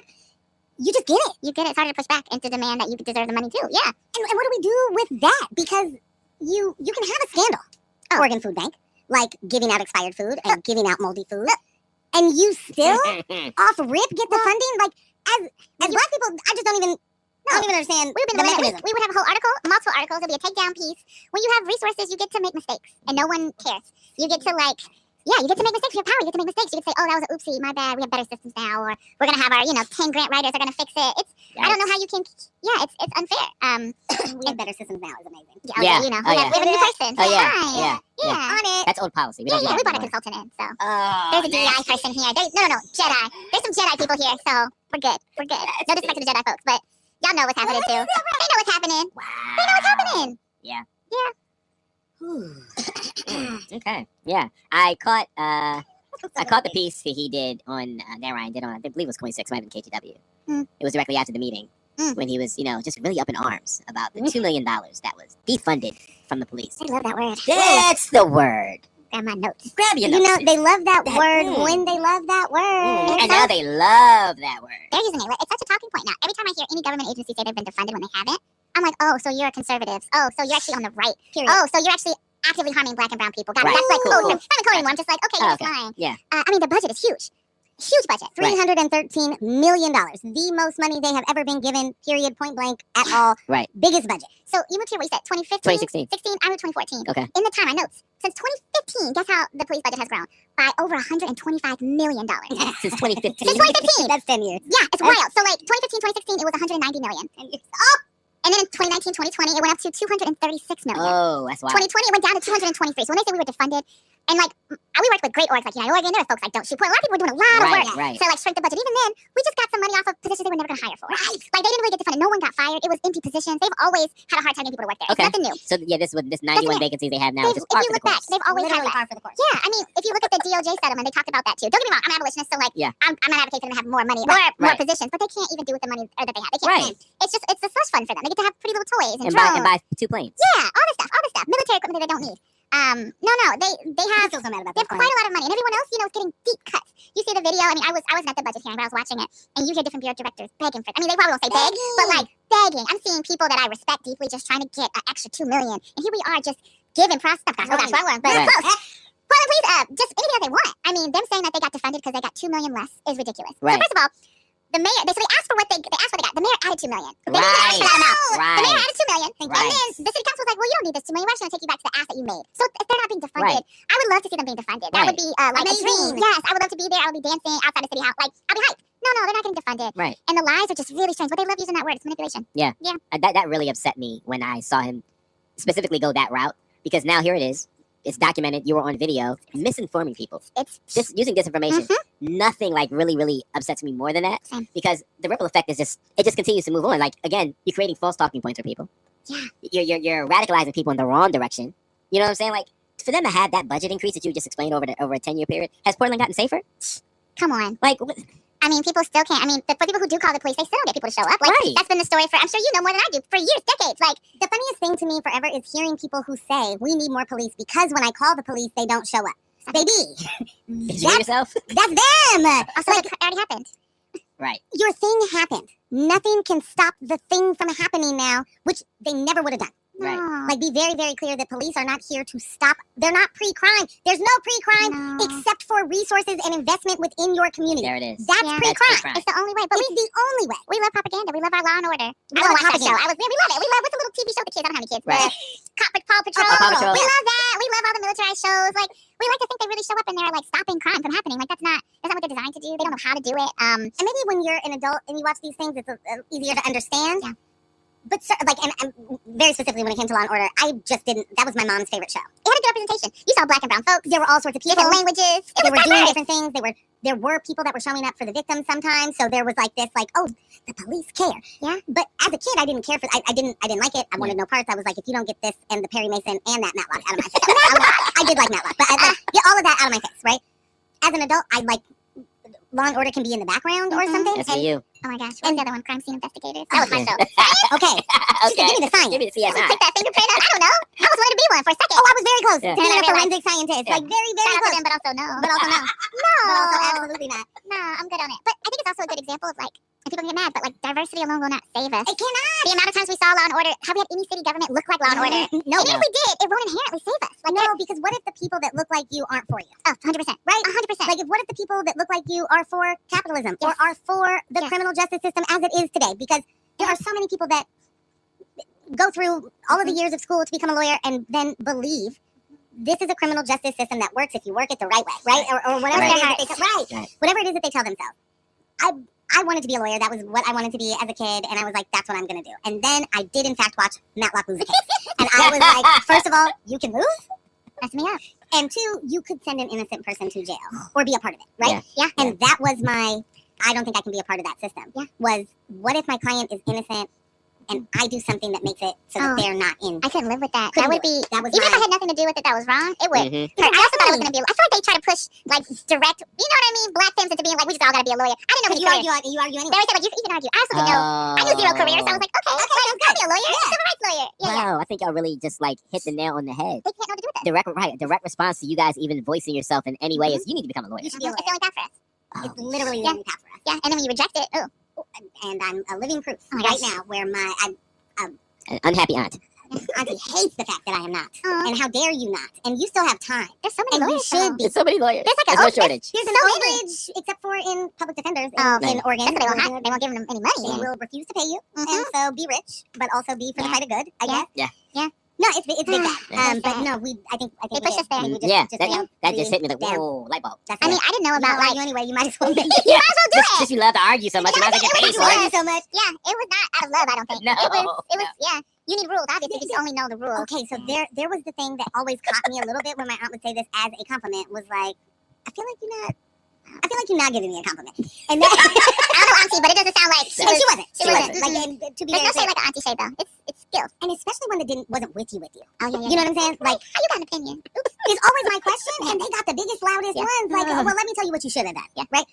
You just get it. You get it. It's harder to push back and to demand that you deserve the money too. Yeah. And what do we do with that? Because you can have a scandal, Oregon Food Bank, like giving out expired food and giving out moldy food, and you still off rip get the funding. Like as black people, I just don't even understand the mechanism. We would have a whole article, multiple articles. It'll be a takedown piece. When you have resources, you get to make mistakes, and no one cares. You get to you get to make mistakes. You have power. You get to make mistakes. You can say, "Oh, that was an oopsie. My bad. We have better systems now," or "We're gonna have our 10 grant writers are gonna fix it." I don't know how you can. Yeah, it's unfair. We have better systems now. Is amazing. We have a new person. Yeah. On it. That's old policy. We don't do we that brought a anymore. consultant in, so there's a DEI person here. No, Jedi. There's some Jedi people here, so we're good. No disrespect to the Jedi folks, but y'all know what's happening too. They know what's happening. Wow. They know what's happening. Yeah. Yeah. Okay. Yeah. I caught the piece that he did on Ryan did on I believe it was Coin 6, might have been KTW. It was directly after the meeting when he was, just really up in arms about the $2 million that was defunded from the police. I love that word. That's the word. Grab my notes. Grab your notes. They love that word when they love that word. And now they love that word. They're using it. It's such a talking point now. Every time I hear any government agency say they've been defunded when they haven't, I'm like, oh, so you're a conservative. Oh, so you're actually on the right. Period. Oh, so you're actually actively harming black and brown people. Got it. That's like, I'm not even calling anymore. I'm just like, okay, you're just lying. Yeah. I mean, the budget is huge. Huge budget. $313 million. The most money they have ever been given, period, point blank, at all. Right. Biggest budget. So you moved here, what you said, 2015? 2016. 16, I moved 2014. Okay. In the time, my notes. Since 2015, guess how the police budget has grown? By over $125 million. Since 2015. Since 2015. That's 10 years. Yeah, it's wild. So 2015, 2016, it was $190 million. And then in 2019, 2020, it went up to $236 million. Oh, that's wild. 2020, it went down to 223. So when they say we were defunded, and we worked with great orgs like United Oregon, there were folks like Don't Shoot Point. A lot of people were doing a lot of work to shrink the budget. Even then, we just got some money off of positions they were never going to hire for. Right. They didn't really get defunded. No one got fired. It was empty positions. They've always had a hard time getting people to work there. Okay. It's nothing new. So this 91 vacancies they have now is just If par you for the look back, course. they've always had Literally that. par for the course. Yeah, I mean, if you look at the DOJ settlement, they talked about that too. Don't get me wrong, I'm an abolitionist, so I'm not advocating for them to have more money or more positions, but they can't even do with the money that they have. They can't. It's a slush fund for them. They get to have pretty little toys and drones. And buy 2 planes. Yeah, all this stuff. Military equipment that they don't need. No, they have so mad about they have quite a lot of money, and everyone else, is getting deep cuts. You see the video. I mean, I was at the budget hearing, but I was watching it, and you hear different bureau directors begging for it. I mean, they probably don't say beg, but begging. I'm seeing people that I respect deeply just trying to get an extra $2 million, and here we are just giving process. Oh gosh, wrong one, but close. Well, please, just anything that they want. I mean, them saying that they got defunded because they got $2 million less is ridiculous. Right. So first of all, the mayor, they asked for what they got. The mayor added $2 million. They didn't ask for that amount. The mayor added $2 million. And then the city council was like, well, you don't need this $2 million. We're actually going to take you back to the ask that you made. So if they're not being defunded, I would love to see them being defunded. That would be like a dream. Yes, I would love to be there. I would be dancing outside the city house. I'll be hyped. No, they're not getting defunded. Right. And the lies are just really strange. But they love using that word. It's manipulation. Yeah. That really upset me when I saw him specifically go that route, because now here it is. It's documented. You were on video misinforming people. It's just using disinformation. Nothing really upsets me more than that. Same. Because the ripple effect is just continues to move on. Again, you're creating false talking points for people. Yeah. You're radicalizing people in the wrong direction. You know what I'm saying? For them to have that budget increase that you just explained over a 10-year period, has Portland gotten safer? Come on. What? I mean, people still can't. I mean, for people who do call the police, they still don't get people to show up. That's been the story for, I'm sure you know more than I do, for years, decades. The funniest thing to me forever is hearing people who say, we need more police because when I call the police, they don't show up. Baby. Did you hear yourself? That's them. Also, it already happened. Right. Your thing happened. Nothing can stop the thing from happening now, which they never would have done. Right. Be very, very clear that police are not here to stop. They're not pre-crime. There's no pre-crime except for resources and investment within your community. There it is. That's pre-crime. It's the only way. But it's the only way. We love propaganda. We love our Law and Order. We I love watch that propaganda. show. We love it. We love what's a little TV show with the kids. I don't have any kids. Right. Paw Patrol. Paw Patrol. We love that. We love all the militarized shows. We like to think they really show up and they're stopping crime from happening. That's not what they're designed to do. They don't know how to do it. And maybe when you're an adult and you watch these things, it's easier to understand. Yeah. But and very specifically when it came to Law and Order, I just didn't. That was my mom's favorite show. It had a good representation. You saw black and brown folks. There were all sorts of people, different languages. They were doing different things. There were people that were showing up for the victims sometimes. So there was this, oh, the police care. Yeah. But as a kid, I didn't care for. I didn't like it. I wanted no parts. I was like, if you don't get this and the Perry Mason and that Matlock out of my face, I did like Matlock, but get all of that out of my face, right? As an adult, I like Law and Order can be in the background or something. That's for you. Oh my gosh. What's the other one? Crime scene investigators. That was my show. Okay. Okay. Give me the science. Give me the CSI. Click that fingerprint up. I don't know. I was wanting to be one for a second. Oh, I was very close Yeah. to being Then I a realized- forensic scientist. Yeah. Like, very, very Shout out to close. them, but also no. But also no. No. But also absolutely not. No, I'm good on it. But I think it's also a good example of like, and people can get mad, but like diversity alone will not save us. It cannot. The amount of times we saw Law and Order, have we had any city government look like Law and Order? No. Even if we did, it won't inherently save us. Like, No, because what if the people that look like you aren't for you? oh, 100%. Right? 100%. Like, what if the people that look like you are for capitalism or Yes. are for the Yes. criminal justice system as it is today? Because there are so many people that go through all of the years of school to become a lawyer and then believe this is a criminal justice system that works if you work it the right way, right? Or whatever Right. it is that they tell, Right. whatever it is that they tell themselves. I wanted to be a lawyer. That was what I wanted to be as a kid, and I was like, that's what I'm going to do. And then I did, in fact, watch Matlock lose a case. And I was like, first of all, you can lose. Mess me up. And two, you could send an innocent person to jail or be a part of it, right? Yeah. And that was I don't think I can be a part of that system. Yeah. Was what if my client is innocent and I do something that makes it so that Oh. they're not in? I couldn't live with that. Couldn't That would do be, That was even if I my, had nothing to do with it that was wrong, it would. Mhm. I also thought it was going to be, I feel like they try to push, like, direct, you know what I mean? Black femmes into being like, we just all got to be a lawyer. I didn't know because any you career. argue anyway. They always said, like, you can argue. I also didn't know. I knew zero career, so I was like, okay, I'll be a lawyer. Civil rights lawyer. Yeah, yeah. Wow, I think y'all really just like hit the nail on the head. They can't know what to do with it. Direct response to you guys even voicing yourself in any way is you need to become a lawyer. You should be a It's lawyer. the only path for us. It's literally Yeah. the only path for us. Yeah, and then when you reject it, oh, And I'm a living proof Oh my right gosh. now where An unhappy aunt. auntie hates the fact that I am not. Aw. And how dare you not? And you still have time. there's so many And you lawyers. should though. be. There's so many lawyers. There's like There's a no shortage. There's an So many. overage, except for in public defenders Oh, in Oregon. That's what they won't have. They won't give them any money. They will refuse to pay you, Mhm. and so be rich, but also be for the Yeah. fight of good. I Yeah. guess. Yeah. Yeah. No, it's big Yeah. bad. But sad. no, I think They we pushed did. us there. And we Yeah, failed. that just hit me like, Damn. whoa, light bulb. That's I mean, it. I didn't know You about, don't like, argue anyway. You might as well. Yeah. might as well do it. Just you love to argue so much, you might as well get paid You for argue it. so much. Yeah, it was not out of love, I don't think. No, It was, yeah. You need rules, obviously, because you only know the rules. Okay, so there was the thing that always caught me a little bit when my aunt would say this as a compliment was like, I feel like you're not giving me a compliment. And then, I don't know, auntie, but it doesn't sound like and she wasn't. She wasn't. Like, and to be There's very no shade fair, like an auntie shade, though. It's skill. and especially one that wasn't with you. Oh, yeah, yeah. You know what I'm saying? Like, How you got an opinion? it's always my question, and they got the biggest, loudest Yeah. ones. Like, well, let me tell you what you should have done. Yeah. Right?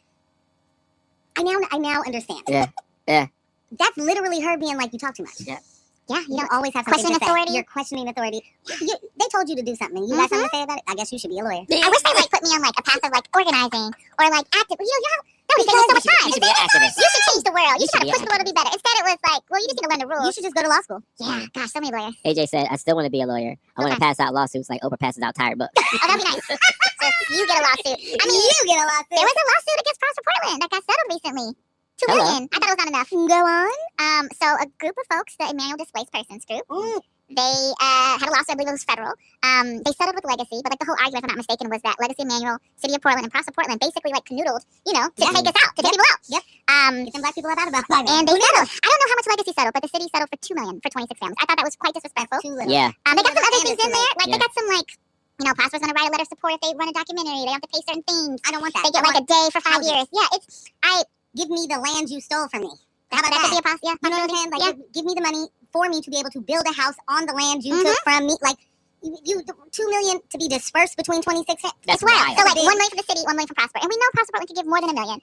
I now understand. Yeah. Yeah. That's literally her being like, you talk too much. Yeah. Yeah, You don't always have something Questioning to say. authority. You're questioning authority. They told you to do something. You got something to say about it? I guess you should be a lawyer. I wish they like put me on like a path of like organizing or like active. You know, that would save me so much time. You should be an activist. You should change the world. You You should try should to be push an the world to be better. Instead, it was like, well, you just need to learn the You rules. should just go to law school. Yeah, gosh, so many lawyers. AJ said, I still want to be a lawyer. I want to Okay. pass out lawsuits like Oprah passes out tired books. Oh, that'd be nice. Just you get a lawsuit. I mean, you get a lawsuit. there was a lawsuit against Prosper Portland that got settled recently. $2 Hello. million. I thought it was not enough. Go on. So a group of folks, the Emmanuel Displaced Persons group, Mm. they had a lawsuit. I believe it was federal. They settled with Legacy, but like the whole argument, if I'm not mistaken, was that Legacy, Emmanuel, City of Portland, and Prosper Portland basically like canoodled, you know, to Yeah. take us out, to take people out. Yep. Get them black people out of And they settled. I don't know how much Legacy settled, but the city settled for $2 million for 26 families. I thought that was quite disrespectful. Too little. Yeah. They got some other And things it's in too there. Like Yeah. they got some like, you know, Prosper's gonna write a letter of support if they run a documentary. They have to pay certain things. I don't want that. They get like a day for 5 houses. years. Yeah, Give me the land you stole from me. How about that could be that? a possibility. You know what I'm saying? Like, Yeah. give me the money for me to be able to build a house on the land you Mhm. took from me. Like, you $2 million to be dispersed between 26. That's It's wild. wild. So like Big. $1 million for the city, $1 million for Prosper, and we know Prosper Portland could give more than $1 million.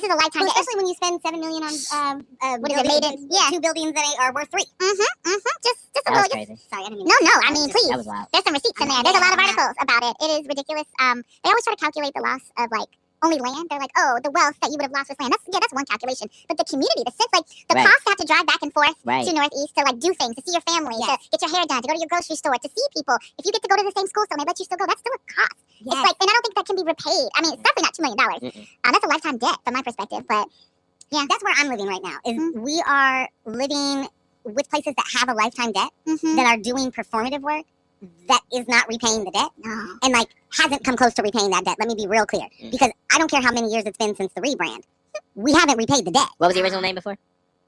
This is a lifetime. Well, especially when you spend $7 million on What is it, buildings- made it? Yeah. 2 buildings that are worth 3. Just a That little. was crazy. Sorry, I didn't mean No, to- I mean, please. That was wild. There's some receipts in there. There's a lot of articles about it. It is ridiculous. They always try to calculate the loss of like only land. They're like, oh, the wealth that you would have lost with land. That's one calculation. But the community, the sense, like the Right. cost to have to drive back and forth Right. to Northeast to like do things, to see your family, Yes. to get your hair done, to go to your grocery store, to see people. If you get to go to the same school still and they let you still go, that's still a cost. Yes. It's like, and I don't think that can be repaid. I mean, it's definitely not $2 million. Mm-mm. That's a lifetime debt from my perspective. But That's where I'm living right now. Is Mhm. we are living with places that have a lifetime debt that are doing performative work that is not repaying the debt no. and like hasn't come close to repaying that debt. Let me be real clear, Mm. because I don't care how many years it's been since the rebrand. We haven't repaid the debt. What was the original name before?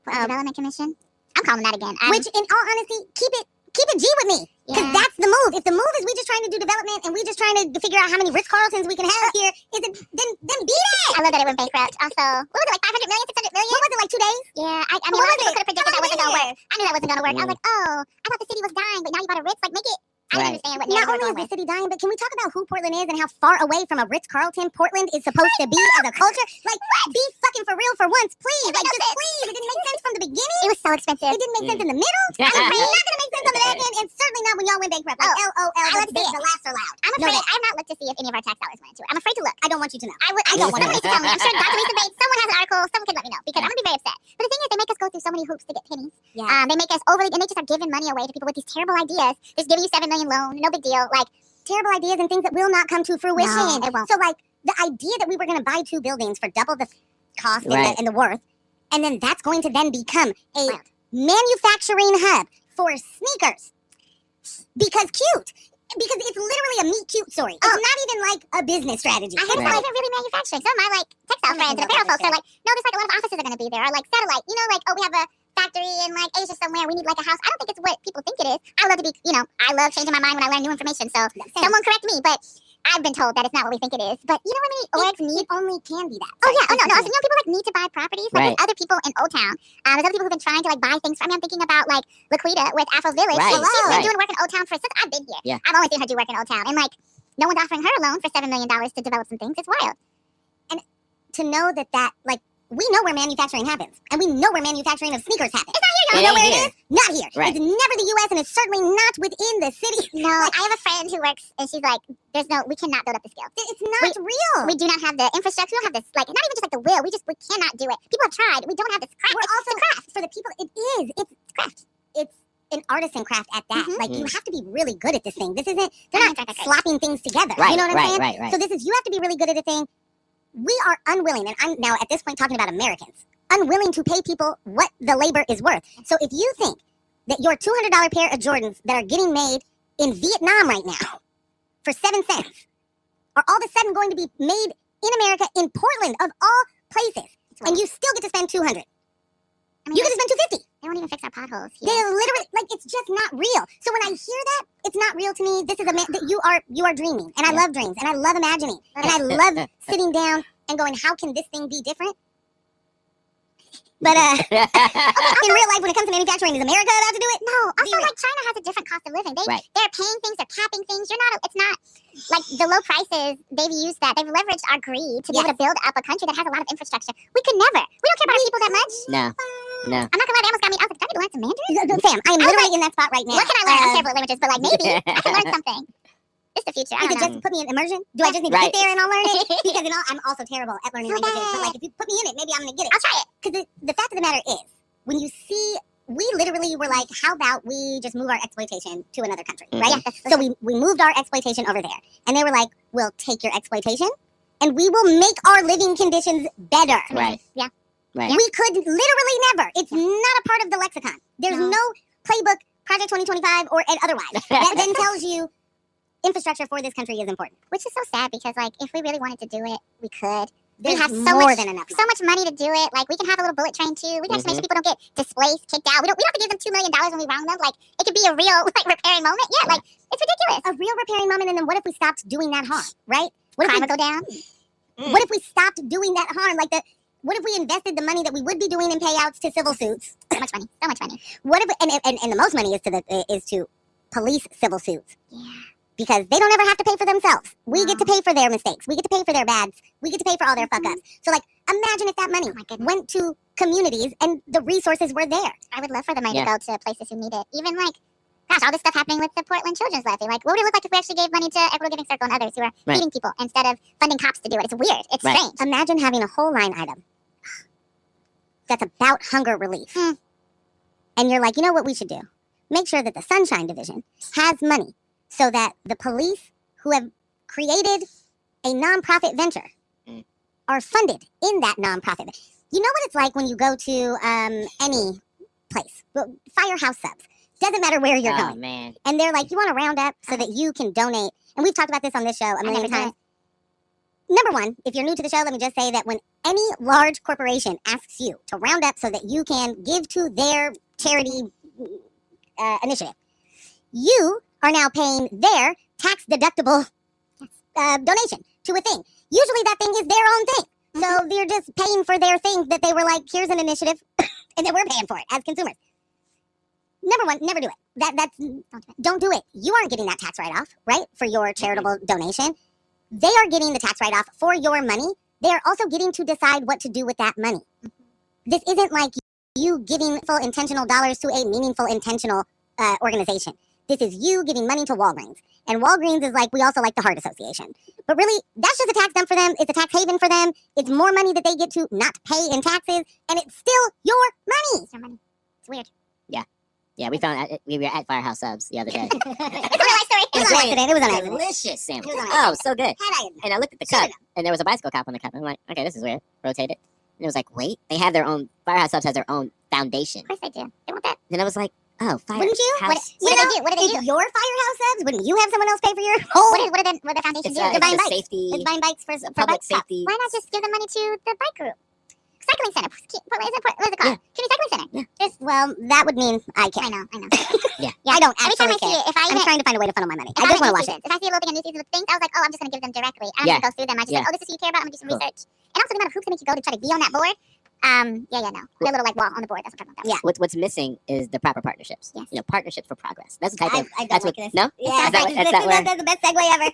Development Commission. I'm calling that again. Which, in all honesty, keep it G with me, because Yeah. that's the move. If the move is we just trying to do development and we just trying to figure out how many Ritz-Carltons we can have here, then beat it. I love that it went bankrupt. Also, what was it, like 500 million, 600 million? What was it, like 2 days? Yeah, I mean, What a lot of was people it? could have predicted that wasn't going to work. I knew that wasn't going to work. I was Mm. like, oh, I thought the city was dying, but now you got a Ritz. Like, make it. I didn't Right. understand what Not narrative only we're is going the with. city dying, but can we talk about who Portland is and how far away from a Ritz-Carlton Portland is supposed to be as a culture? Like, be fucking for real for once, please. Like, just please. It didn't make sense from the beginning. It was so expensive. It didn't make sense in the middle. It's not going to make sense on the back end, and certainly not when y'all went bankrupt. Like, LOL, the laughs are loud. I'm afraid. I have not looked to see if any of our tax dollars went into it. I'm afraid to look. I don't want you to know. I don't want to tell me. I'm sure Dr. Lisa Bates, someone has an article, someone could let me know, because I'm going to be very upset. But the thing is, they make us go through so many hoops to get pennies. Yeah. They make us overly, and they just are giving money away to people with these terrible ideas. Just giving you $7 million loan, no big deal. Like, terrible ideas and things that will not come to fruition. No, it won't. So, like, the idea that we were going to buy 2 buildings for double the cost and the worth, and then that's going to then become a manufacturing hub for sneakers. Because cute. Because it's literally a meet cute story. It's not even like a business strategy. I heard it's not even really manufacturing. Some of my like textile friends and apparel folks are like, no, there's like a lot of offices are going to be there, or like satellite. You know, like, oh, we have a factory in like Asia somewhere. We need like a house. I don't think it's what people think it is. I love to be, I love changing my mind when I learn new information. So someone correct me, but I've been told that it's not what we think it is. But you know what many orgs need? It only can be that. Oh yeah, no. Also, people like need to buy properties. Like there's other people in Old Town. There's other people who've been trying to like buy things. I mean, I'm thinking about like Laquita with Afro Village. She's been doing work in Old Town since I've been here. Yeah. I've only seen her do work in Old Town, and like no one's offering her a loan for $7 million to develop some things. It's wild. And to know that like we know where manufacturing happens, and we know where manufacturing of sneakers happens. It's not here, you know where it is? Not here. Right. It's never the U.S. and it's certainly not within the city. No, I have a friend who works, and she's like, we cannot build up the skill. It's not real. We do not have the infrastructure. We don't have this, like, not even just like the will. We cannot do it. People have tried. We don't have this craft. We're also craft. For the people. It's craft. It's an artisan craft at that. Like you have to be really good at this thing. This isn't. They're not slopping things together. Right, you know what I'm saying? Right. So this is. You have to be really good at a thing. We are unwilling, and I'm now at this point talking about Americans, unwilling to pay people what the labor is worth. So if you think that your $200 pair of Jordans that are getting made in Vietnam right now for 7 cents are all of a sudden going to be made in America, in Portland of all places, and you still get to spend $200. I mean, you get to spend $250. They won't even fix our potholes. They literally, like, it's just not real. So when I hear that, it's not real to me. This is that you are dreaming, and I love dreams, and I love imagining, and I love sitting down and going, how can this thing be different? But in real life, when it comes to manufacturing, is America allowed to do it? No. Also, like, China has a different cost of living. They're paying things, they're capping things. It's not like the low prices. They've used that. They've leveraged our greed to be able to build up a country that has a lot of infrastructure. We could never. We don't care about our people that much. No. I'm not gonna lie. They almost got me. I was like, can I learn some Mandarin? Sam, I am literally in that spot right now. What can I learn? I'm terrible at languages, but like maybe I can learn something. It's the future. I don't know. Just put me in immersion? Do I just need to get there and I'll learn it? Because I'm also terrible at learning languages. But like, if you put me in it, maybe I'm gonna get it. I'll try it. Because the fact of the matter is, when you see, we literally were like, how about we just move our exploitation to another country, right? Yeah, so we moved our exploitation over there, and they were like, we'll take your exploitation, and we will make our living conditions better. Right. Yeah. Right. We could literally never. It's not a part of the lexicon. There's no playbook, Project 2025, or otherwise that then tells you infrastructure for this country is important. Which is so sad because, like, if we really wanted to do it, we could. There's we have more than enough. So much money to do it. Like, we can have a little bullet train too. We can actually make sure people don't get displaced, kicked out. We don't have to give them $2 million when we round them. Like, it could be a real like repairing moment. Yeah, like it's ridiculous. A real repairing moment, and then what if we stopped doing that harm? Right? What if we go down? What if we stopped doing that harm? What if we invested the money that we would be doing in payouts to civil suits? So much money. So much money. What if and the most money is to police civil suits? Yeah. Because they don't ever have to pay for themselves. We get to pay for their mistakes. We get to pay for their bads. We get to pay for all their fuck-ups. So, like, imagine if that money went to communities and the resources were there. I would love for the money to go to places who need it. Even, like, gosh, all this stuff happening with the Portland Children's Levy. Like, what would it look like if we actually gave money to Equitable Giving Circle and others who are feeding people instead of funding cops to do it? It's weird. It's strange. Imagine having a whole line item that's about hunger relief. And you're like, you know what we should do? Make sure that the Sunshine Division has money so that the police who have created a nonprofit venture are funded in that nonprofit. You know what it's like when you go to any place, Firehouse Subs. Doesn't matter where you're going. Man. And they're like, you want to round up so that you can donate. And we've talked about this on this show a million times. Number one, if you're new to the show, let me just say that when any large corporation asks you to round up so that you can give to their charity initiative, you are now paying their tax-deductible donation to a thing. Usually that thing is their own thing. So they're just paying for their thing that they were like, here's an initiative, and then we're paying for it as consumers. Number one, never do it. Don't do it. You aren't getting that tax write-off, right, for your charitable donation. They are getting the tax write-off for your money they are also getting to decide what to do with that money. This isn't like you giving full intentional dollars to a meaningful intentional organization. This is you giving money to Walgreens. And Walgreens is like, we also like the Heart Association. But really, that's just a tax dump for them. It's a tax haven for them. It's more money that they get to not pay in taxes. And it's still your money. It's your money. It's weird. Yeah, we were at Firehouse Subs the other day. It's a real life story. It was on accident. It was on accident. Delicious sandwich. It was on Oh, so good. Had I And I looked at the cup, and there was a bicycle cop on the cup. And I'm like, okay, this is weird. Rotate it. And it was like, wait, they have their own, Firehouse Subs has their own foundation. Of course they do. They want that. And I was like, oh, Firehouse. Wouldn't you? What do they do? What do they do? If your Firehouse Subs, wouldn't you have someone else pay for your whole? What do the foundation It's, do? it's buying the bikes. safety, It's buying bikes for public bike stops. safety. Why not just give the money to the bike group? Cycling center. What is it called? Community Cycling Center. Well, that would mean I I can't. know. Yeah, I don't Every time actually I see care. it, if I I'm even trying to find a way to funnel my money. if I just I'm want to in watch it. If I see a little thing on newsfeeds with things, I was like, oh, I'm just going to give them directly. I'm Yeah. going to go through them. I just Yeah. like, oh, this is who you care about. I'm going to do some Cool. research. And also the amount of hoops to make you go to try to be on that board. No. Put a little like wall on the board. That's what I'm talking about. Yeah. What's missing is the proper partnerships. Yes. Partnerships for progress. That's the type of. I don't That's like what. this. No. Yeah, Is that what- is that where- that's the best segue ever.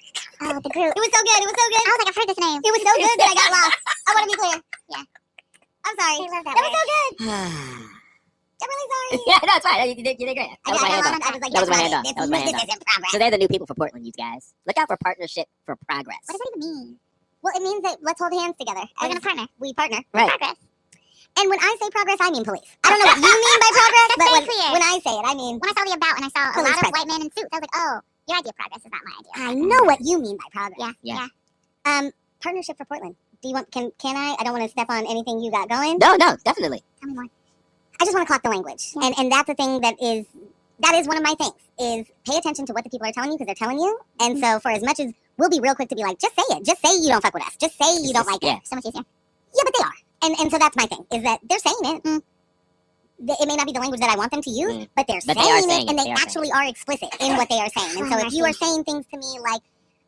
Oh, the group. It was so good. It was so good. I was like, I've heard this name. It was so good that I got lost. I want to be clear. Yeah. I'm sorry. I love that That was word. so good. I'm really sorry. Yeah, that's right. You did great. That was my hand off. I was like, That was my yes, hand off. this That was my hand this off. isn't progress. So they're the new people for Portland, you guys. Look out for partnership for progress. What does that even mean? Well, it means that let's hold hands together. We're as going to partner. We partner. Right. Progress. And when I say progress, I mean police. I don't know what you mean by progress, That's but very clear. when I say it, I mean When I saw the about and I saw a Police lot of presence. white men in suits, I was like, oh, your idea of progress is not my idea. I know what you mean by progress. Yeah. Partnership for Portland. Do you want? Can I? I don't want to step on anything you got going. No, definitely. Tell me more. I just want to clock the language, Yeah. and that's the thing that is one of my things is pay attention to what the people are telling you because they're telling you. And so for as much as we'll be real quick to be like, just say it, just say you don't fuck with us, just say you don't like Yeah. it. So much easier. Yeah, but they are, and so that's my thing is that they're saying it. It may not be the language that I want them to use, but they're But they saying are it, saying and it. they They are actually are explicit in what they are saying. And Oh, so if you are mercy. saying things to me like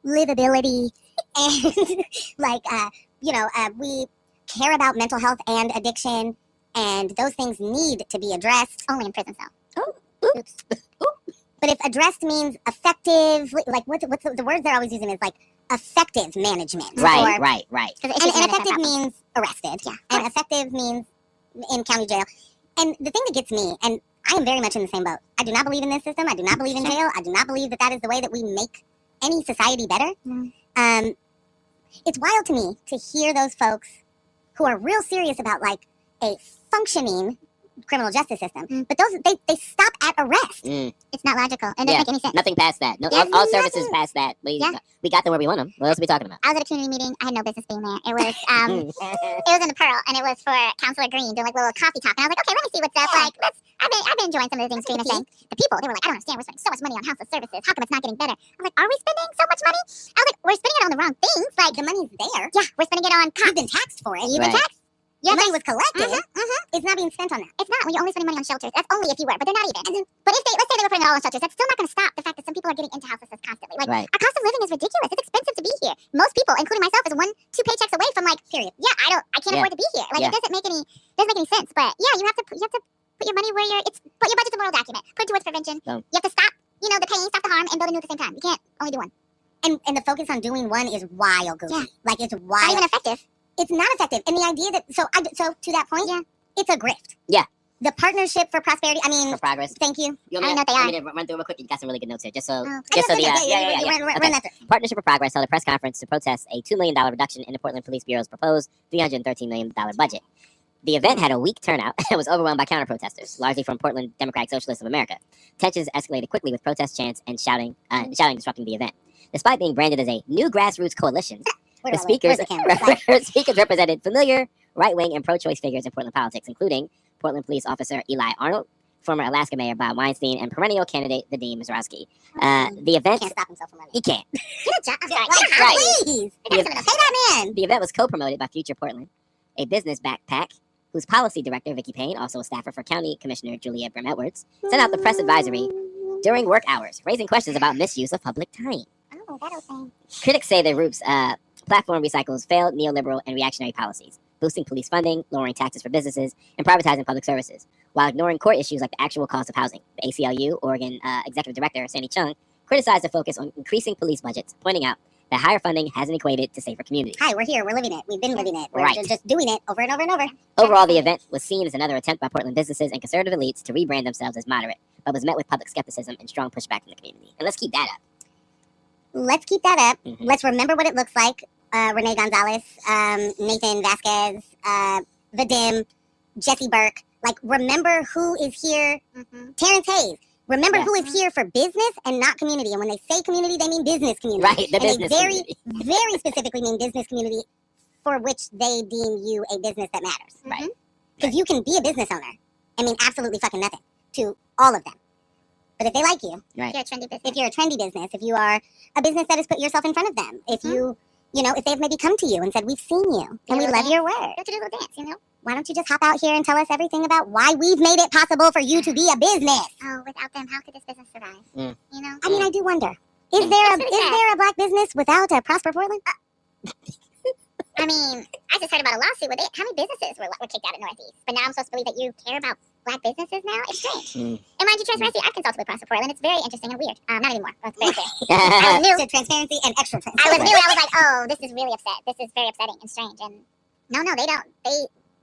livability and like we care about mental health and addiction, and those things need to be addressed. Only in prison cell. Oops. But if addressed means effective, like what's the words they're always using is like effective management. Right, or- right. Because And effective means arrested. Yeah. And effective means in county jail. And the thing that gets me, and I am very much in the same boat. I do not believe in this system. I do not believe in jail. I do not believe that is the way that we make any society better. Mm. It's wild to me to hear those folks who are real serious about like a functioning criminal justice system, but those they stop at arrest. It's not logical. It doesn't Yeah. make any sense. Nothing past that. No, Yeah, all services nothing. past that. We Yeah. got them where we want them. What else are we talking about? I was at a community meeting. I had no business being there. It was it was in the Pearl, and it was for Councilor Green doing like a little coffee talk. And I was like, okay, let me see what's up. Like, I've been enjoying some of the things Green is saying. The people, they were like, I don't understand. We're spending so much money on houseless services. How come it's not getting better? I'm like, are we spending so much money? I was like, we're spending it on the wrong things. Like, The money's there. yeah, we're spending it on You've cops. been taxed for it. You've been Right. taxed. Yeah, The money was collected. Mm-hmm. It's not being spent on that. It's not when you're only spending money on shelters. That's only if you were, but they're not even. But if let's say they were putting it all on shelters, that's still not going to stop the fact that some people are getting into houselessness constantly. Like, Right. our cost of living is ridiculous. It's expensive to be here. Most people, including myself, is 1-2 paychecks away from like, Period. yeah, I can't Yeah. afford to be here. Like, Yeah. it doesn't make any sense. But yeah, you have to put your money where but your budget's a moral document. Put it towards prevention. Boom. You have to stop, the pain, stop the harm, and build a new at the same time. You can't only do one. And the focus on doing one is wild, goofy. Yeah. Like it's Not wild. even effective. It's not effective. And the idea that so to that point, Yeah. it's a grift. Yeah. The partnership for prosperity. I mean, For progress. thank you. You I don't know what they want me to run through real quick? You got some really good notes here. Just so, Oh. just so the Run Okay. that through. Partnership for Progress held a press conference to protest a $2 million reduction in the Portland Police Bureau's proposed $313 million budget. The event had a weak turnout and was overwhelmed by counter-protesters, largely from Portland Democratic Socialists of America. Tensions escalated quickly with protest chants and shouting disrupting the event. Despite being branded as a new grassroots coalition, Where the do I look? Where's speakers, the camera? Like, speakers represented familiar right-wing and pro-choice figures in Portland politics, including Portland police officer Eli Arnold, former Alaska Mayor Bob Weinstein, and perennial candidate Vadim Mizrahi. The event... can't stop himself from running. He can't. Get a job. I'm sorry. Like, Right. please. Get a job. Say that man. The event was co-promoted by Future Portland, a business backpack whose policy director, Vicky Payne, also a staffer for County Commissioner Julia Brim-Edwards, sent out the press advisory during work hours, raising questions about misuse of public time. Oh, that old thing. Critics say the group's platform recycles failed neoliberal and reactionary policies, boosting police funding, lowering taxes for businesses, and privatizing public services, while ignoring core issues like the actual cost of housing. The ACLU, Oregon Executive Director Sandy Chung, criticized the focus on increasing police budgets, pointing out that higher funding hasn't equated to safer communities. Hi, we're here. We're living it. We've been living it. We're Right. just doing it over and over and over. Overall, the event was seen as another attempt by Portland businesses and conservative elites to rebrand themselves as moderate, but was met with public skepticism and strong pushback from the community. And let's keep that up. Let's keep that up. Mhm. Let's remember what it looks like. Renee Gonzalez, Nathan Vasquez, Vadim, Jesse Burke. Like, remember who is here. Terrence Hayes. Remember Yeah. who is here for business and not community. And when they say community, they mean business community. Right, the and business they very, community. very specifically mean business community for which they deem you a business that matters. Right. Because you can be a business owner and mean absolutely fucking nothing to all of them. But if they like you, Right. You're a trendy business. if you're a trendy business, if you are a business that has put yourself in front of them, if you know, if they've maybe come to you and said, we've seen you and we love your work, You have to do a little dance, you know? why don't you just hop out here and tell us everything about why we've made it possible for you to be a business? Oh, without them, how could this business survive? Mm. You know? I mean, I do wonder. Is Yeah. there It's pretty sad. a black business without a Prosper Portland? I mean, I just heard about a lawsuit where how many businesses were kicked out at Northeast? But now I'm supposed to believe that you care about black businesses now? It's strange. And mind you, transparency, I've consulted with Prosper Portland. It's very interesting and weird. Not anymore. That's very clear. I was new. So transparency and extra I transparency. was new and I was like, oh, this is really upset. This is very upsetting and strange. And no, they don't.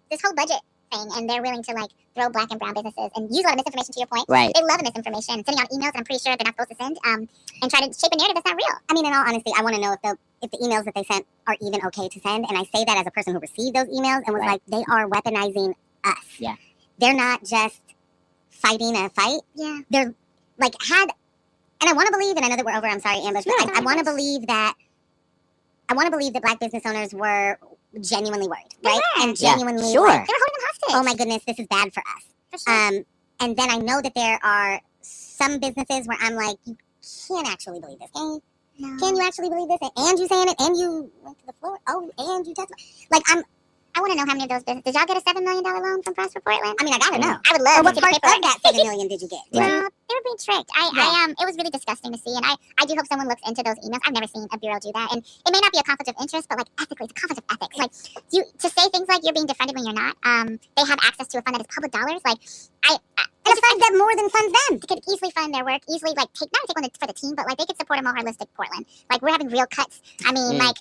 This whole budget thing, and they're willing to like throw black and brown businesses and use a lot of misinformation to your point. Right. They love the misinformation, sending out emails that I'm pretty sure they're not supposed to send, and try to shape a narrative that's not real. I mean, in all honesty, I want to know if the emails that they sent are even okay to send. And I say that as a person who received those emails and was Right. like, they are weaponizing us. Yeah. They're not just fighting a fight. Yeah. They're like and I want to believe, and I know that we're over, I'm sorry, Ambush, but No, I want to believe that black business owners were genuinely worried, They right? were. And Yeah, genuinely sure. like, They were holding them hostage. oh my goodness, this is bad for us. For sure. And then I know that there are some businesses where I'm like, you can't actually believe this. Can you actually believe this? And you saying it, and you went to the floor. Oh, and you testified. Like, I want to know how many of those businesses. Did y'all get a $7 million loan from Prosper Portland? I mean, I gotta know. I would Or love what to see parts the of paperwork. that $7 million did you get? Did you? No, they were being tricked. It was really disgusting to see, and I do hope someone looks into those emails. I've never seen a bureau do that, and it may not be a conflict of interest, but like ethically, it's a conflict of ethics. Like, to say things like you're being defended when you're not. They have access to a fund that is public dollars. Like, And a fund that more than funds them. they could easily fund their work, easily like take one for the team, but like they could support a more holistic Portland. Like we're having real cuts. I mean, like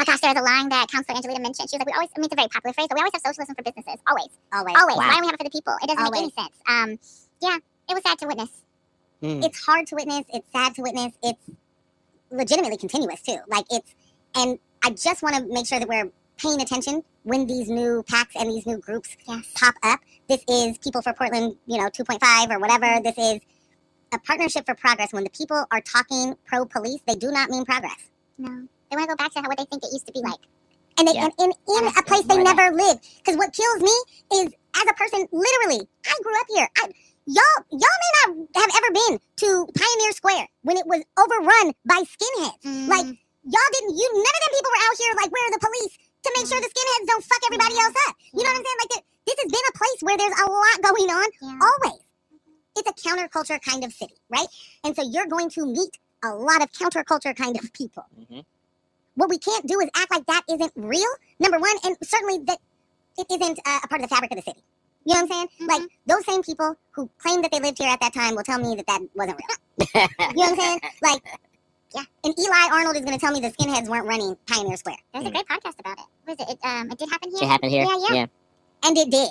gosh, there was a line that Counselor Angelita mentioned. She was like, we always, I mean, it's a very popular phrase, but we always have socialism for businesses. Always. Always. Wow. Why don't we have it for the people? It doesn't make any sense. Yeah, it was sad to witness. It's hard to witness. It's sad to witness. It's legitimately continuous too. Like and I just want to make sure that we're paying attention when these new PACs and these new groups pop up. This is People for Portland, 2.5 or whatever. This is a partnership for progress. When the people are talking pro-police, they do not mean progress. No, they want to go back to what they think it used to be like. And they Yeah. in a place they never lived. Because what kills me is, as a person, literally, I grew up here. Y'all may not have ever been to Pioneer Square when it was overrun by skinheads. Like, y'all didn't. None of them people were out here like, where are the police to make sure the skinheads don't fuck everybody else up. You know what I'm saying? Like, this has been a place where there's a lot going on. Always. It's a counterculture kind of city, right? And so you're going to meet a lot of counterculture kind of people. What we can't do is act like that isn't real, number one, and certainly that it isn't a part of the fabric of the city. You know what I'm saying? Like, those same people who claim that they lived here at that time will tell me that wasn't real. You know what I'm saying? Like, yeah. And Eli Arnold is going to tell me the skinheads weren't running Pioneer Square. There's a great podcast about it. What is it? It did happen here. It happened here. Yeah. And it did.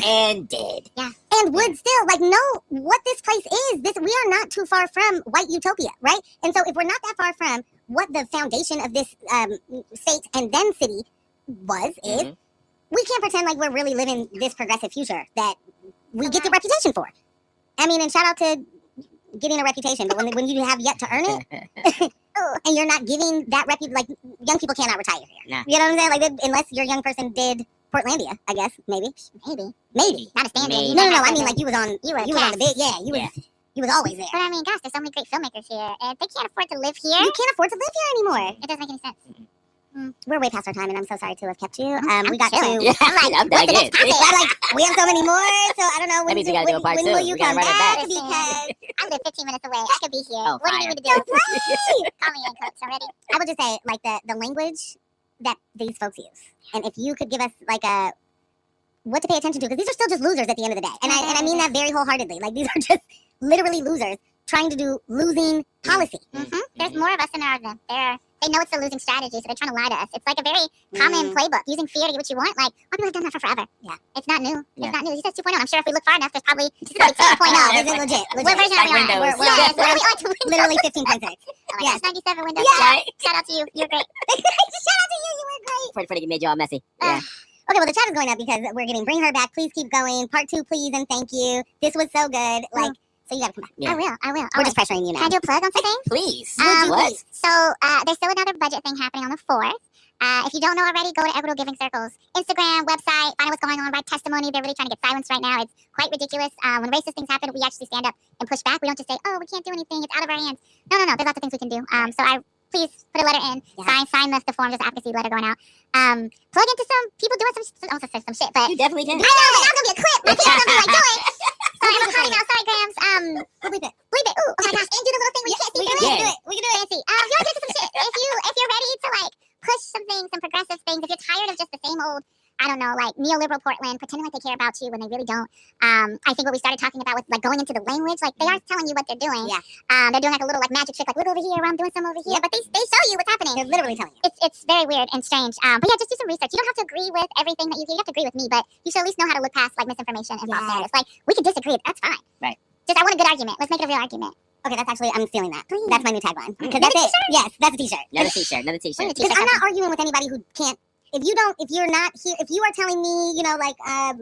And did. And would still, like, know what this place is. We are not too far from white utopia, right? And so if we're not that far from what the foundation of this state and then city is, we can't pretend like we're really living this progressive future that we get the reputation for. I mean, and shout out to getting a reputation, but when you have yet to earn it, and you're not giving that like, young people cannot retire here. Nah. You know what I'm saying? Like, unless your young person did Portlandia, I guess, maybe. Not a stand-in. No, I mean, like, you was on the big, you was always there. But I mean, gosh, there's so many great filmmakers here, and they can't afford to live here. You can't afford to live here anymore. It doesn't make any sense. We're way past our time, and I'm so sorry to have kept you. I'm We got chilling. to. Yeah, I'm done What's the next again. topic? We have so many more, so I don't know That means we gotta do a part when two. will you We gotta come run it back? back. Because I live 15 minutes away. I could be here. Oh, What do you fire. need me to do? Call me in, coach. I'm ready. I would just say, like, the language that these folks use, and if you could give us like what to pay attention to, because these are still just losers at the end of the day, and I mean that very wholeheartedly. Like, these are just literally losers trying to do losing policy. There's more of us than there are of them. They know it's a losing strategy, so they're trying to lie to us. It's like a very common playbook, using fear to get what you want. Like, white people have done that for forever. Yeah. It's not new. Yeah. It's not new. He says 2.0. I'm sure if we look far enough, there's probably 2.0. This is legit. What version are we on? Windows. Yes, we are to Windows. Literally 15.6. Oh my Yes. gosh, 97 Windows. Yeah. Shout out to you. You're great. Shout out to you. You were great. Freddie made you all messy. Yeah. Okay, well, the chat is going up because we're getting Bring Her Back. Please keep going. Part 2, please, and thank you. This was so good. Like, so you gotta come back. Yeah. I will. We're just pressuring you Can now. I do a plug on something? Please. What? So there's still another budget thing happening on the 4th. If you don't know already, go to Equitable Giving Circles Instagram, website, find out what's going on, write testimony. They're really trying to get silenced right now. It's quite ridiculous. When racist things happen, we actually stand up and push back. We don't just say, oh, we can't do anything. It's out of our hands. No. There's lots of things we can do. Please put a letter in. Sign the form, just advocacy letter going out. Plug into some people doing some shit. But You definitely can. I know, but that's gonna be a clip. My kid's gonna be like, Joy. Sorry, I'm recording now. Sorry, Grams. Bleep it. Bleep it. Ooh, oh my gosh. And do the little thing where you can't see through it. We can do it. Fancy. You want to do some shit. If you're ready to like push some things, some progressive things, if you're tired of just the same old, I don't know, like neoliberal Portland, pretending like they care about you when they really don't. I think what we started talking about was like going into the language, like they are telling you what they're doing. Yeah. They're doing like a little like magic trick, like look over here, I'm doing some over here, but they show you what's happening. They're literally telling you. It's very weird and strange. But yeah, just do some research. You don't have to agree with everything that you hear. You have to agree with me, but you should at least know how to look past like misinformation and false narratives. Like we can disagree, that's fine. Right. Just I want a good argument. Let's make it a real argument. Okay, that's actually, I'm stealing that. Please. That's my new tagline. Because that's it. Yes, that's a t-shirt. Another t-shirt. Another t-shirt. Because I'm not arguing with anybody who can't. If you're not here, if you are telling me, you know, like, I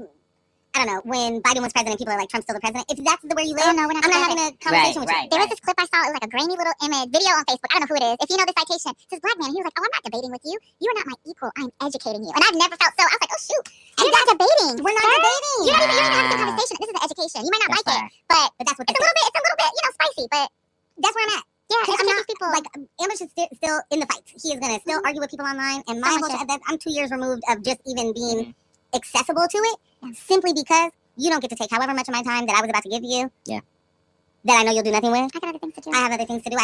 don't know, when Biden was president, people are like, Trump's still the president. If that's where you live, Oh, no, we're not I'm not together. having a conversation with you. There was this clip I saw. It was like a grainy little image, video on Facebook. I don't know who it is. If you know the citation, it says black man. He was like, "Oh, I'm not debating with you. You are not my equal. I'm educating you." And I've never felt so. I was like, "Oh shoot, you're not debating. We're not debating. You're not even having a conversation. This is an education. You might not like it, but that's what it's a little bit, spicy. But that's where I'm at. yeah, Because educate I'm not, these people. like, Ambush is still in the fight. He is going to still argue with people online. And my much whole I'm 2 years removed of just even being accessible to it, simply because you don't get to take however much of my time that I was about to give you. Yeah. That I know you'll do nothing with. I got other things to do. I have other things to do.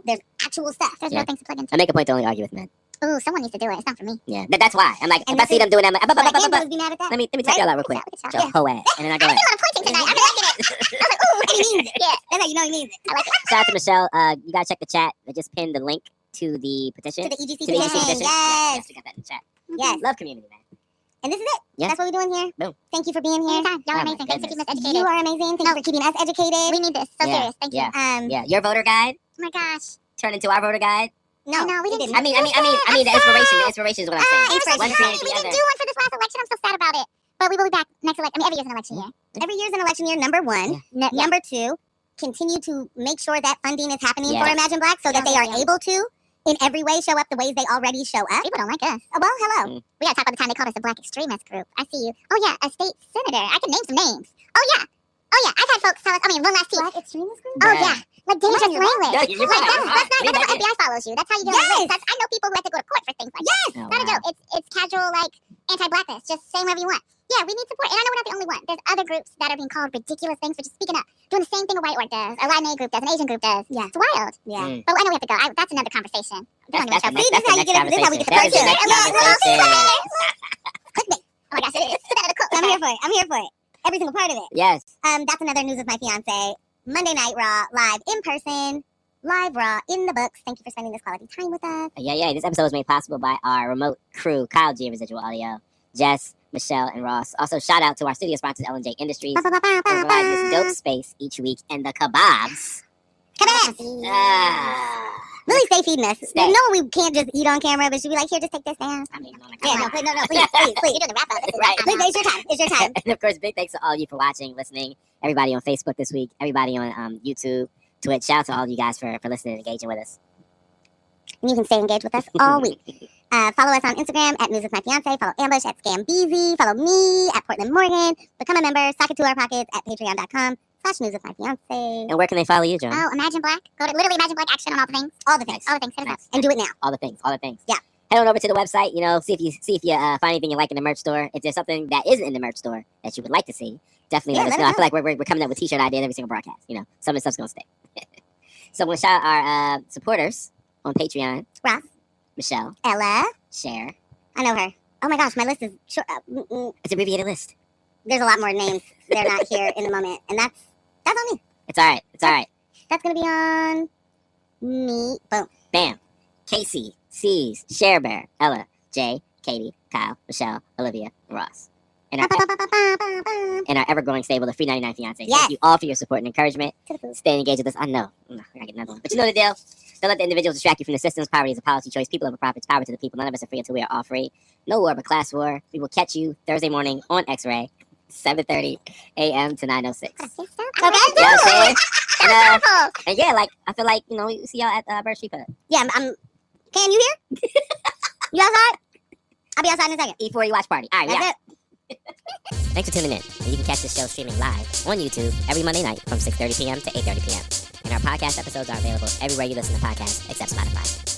There's actual stuff. There's Yeah. real things to plug into. I make a point to only argue with men. Ooh, someone needs to do it. It's not for me. Yeah. That's why. I'm like, And if I see them doing that, I'm like, What I can't do is be mad at that. let me tap y'all out real quick. Look at Your y'all. whole ass. And then I go I in. see a lot of pointing tonight. I'm liking it. I was like, ooh, And he means it. yeah. That's how you know he means it. I like it. Shout out to Michelle. You gotta check the chat. I just pinned the link to the petition. To the EGC To the EGC petition. petition. Yes. We got that in the chat. Yes. Love community, man. And this is it. Yeah. That's what we're doing here. Boom. Thank you for being here. Anytime. Y'all are Oh, my amazing. Thanks for keeping us educated. You are amazing. Thank you for keeping us educated. We need this. So Yeah. serious. Thank you. Yeah. Um, Yeah. Your voter guide Oh my gosh. turned into our voter guide. No, No, we it didn't. didn't. I mean, the inspiration. The inspiration is what I'm saying. inspiration. One We created the didn't other. do one for this last election. I'm so sad about it. But we will be back next election. I mean, every year's an election year. Every year's an election year, number one. Yeah. Number two, continue to make sure that funding is happening Yes. for Imagine Black so that they are Yeah. able to, in every way, show up the ways they already show up. People don't like us. Well, hello. We gotta talk about the time they called us a black extremist group. I see you. Oh yeah, a state senator. I can name some names. Oh yeah. I've had folks tell us. I mean, one last piece. Black extremist group? Oh Yeah. yeah, like dangerous Yeah, you're right. language. No, you're Like right. that's Leave not that how in. FBI follows you. That's how you get on the Yes. list. I know people who have to go to court for things like that. Oh, It's not a wow. joke. It's casual like anti-blackness. Just saying whatever you want. Yeah, we need support. And I know we're not the only one. There's other groups that are being called ridiculous things for just speaking up, doing the same thing a white org does, a Latin group does, an Asian group does. Yeah. It's wild. Yeah. Mm. But I know we have to go. That's another conversation. That's See, the this is how you next get it. This is how we get the conversation. That is the person. next Yeah, well, conversation. Clickbait. Oh my gosh, it is. Put that in a quote. I'm here for it. I'm here for it. Every single part of it. Yes. That's another News with My Fiance. Monday Night Raw, live in person, live Raw in the books. Thank you for spending this quality time with us. Yeah. This episode was made possible by our remote crew, Kyle G of Residual Audio, Jess, Michelle, and Ross. Also, shout out to our studio sponsors, L&J Industries, for providing this dope space each week, and the kebabs. Ah. Lily, stay feeding us. Stay. You know we can't just eat on camera, but she'd be like, here, just take this down. I mean, oh my Yeah, God. no, please, please. You're doing the wrap up. This is Right. wrap up. Please, it's your time. It's your time. And of course, big thanks to all you for watching, listening, everybody on Facebook this week, everybody on YouTube, Twitch. Shout out to all of you guys for listening and engaging with us. And you can stay engaged with us all week. Follow us on Instagram at News with My Fiance. Follow Ambush at ScamBeezy. Follow me at Portland Morgan. Become a member. Sock it to our pockets at patreon.com/News with My Fiance. And where can they follow you, John? Oh, Imagine Black. Go to literally Imagine Black action on all the things. All the things. All the things. Hit us up. And do it now. All the things. Yeah. Head on over to the website. See if you find anything you like in the merch store. If there's something that isn't in the merch store that you would like to see, definitely let us know. I feel like we're coming up with t-shirt ideas every single broadcast. Some of the stuff's gonna stay. So we'll shout out our supporters on Patreon. Ross. Michelle. Ella. Cher. I know her. Oh my gosh, my list is short. It's an abbreviated list. There's a lot more names. They're not here in the moment. And that's on me. It's all right. That's going to be on me. Boom. Bam. Casey, C's, Cher Bear, Ella, Jay, Katie, Kyle, Michelle, Olivia, Ross. And our ever-growing stable of free 99 fiancés. Yes. Thank you all for your support and encouragement. To the food. Stay engaged with us. I know. I gotta get another one. But you know the deal. Don't let the individuals distract you from the systems. Poverty is a policy choice. People over profits. Power to the people. None of us are free until we are all free. No war but class war. We will catch you Thursday morning on X-Ray, 7:30 a.m. to 9:06. Okay. You know what I'm saying? And yeah, like, I feel like, you know, we see y'all at Bird Street Pub. Yeah, I'm. Can you hear? You outside? I'll be outside in a second. E40 watch party. All right, That's yeah. it. Thanks for tuning in. And you can catch this show streaming live on YouTube every Monday night from 6:30 p.m. to 8:30 p.m. And our podcast episodes are available everywhere you listen to podcasts except Spotify.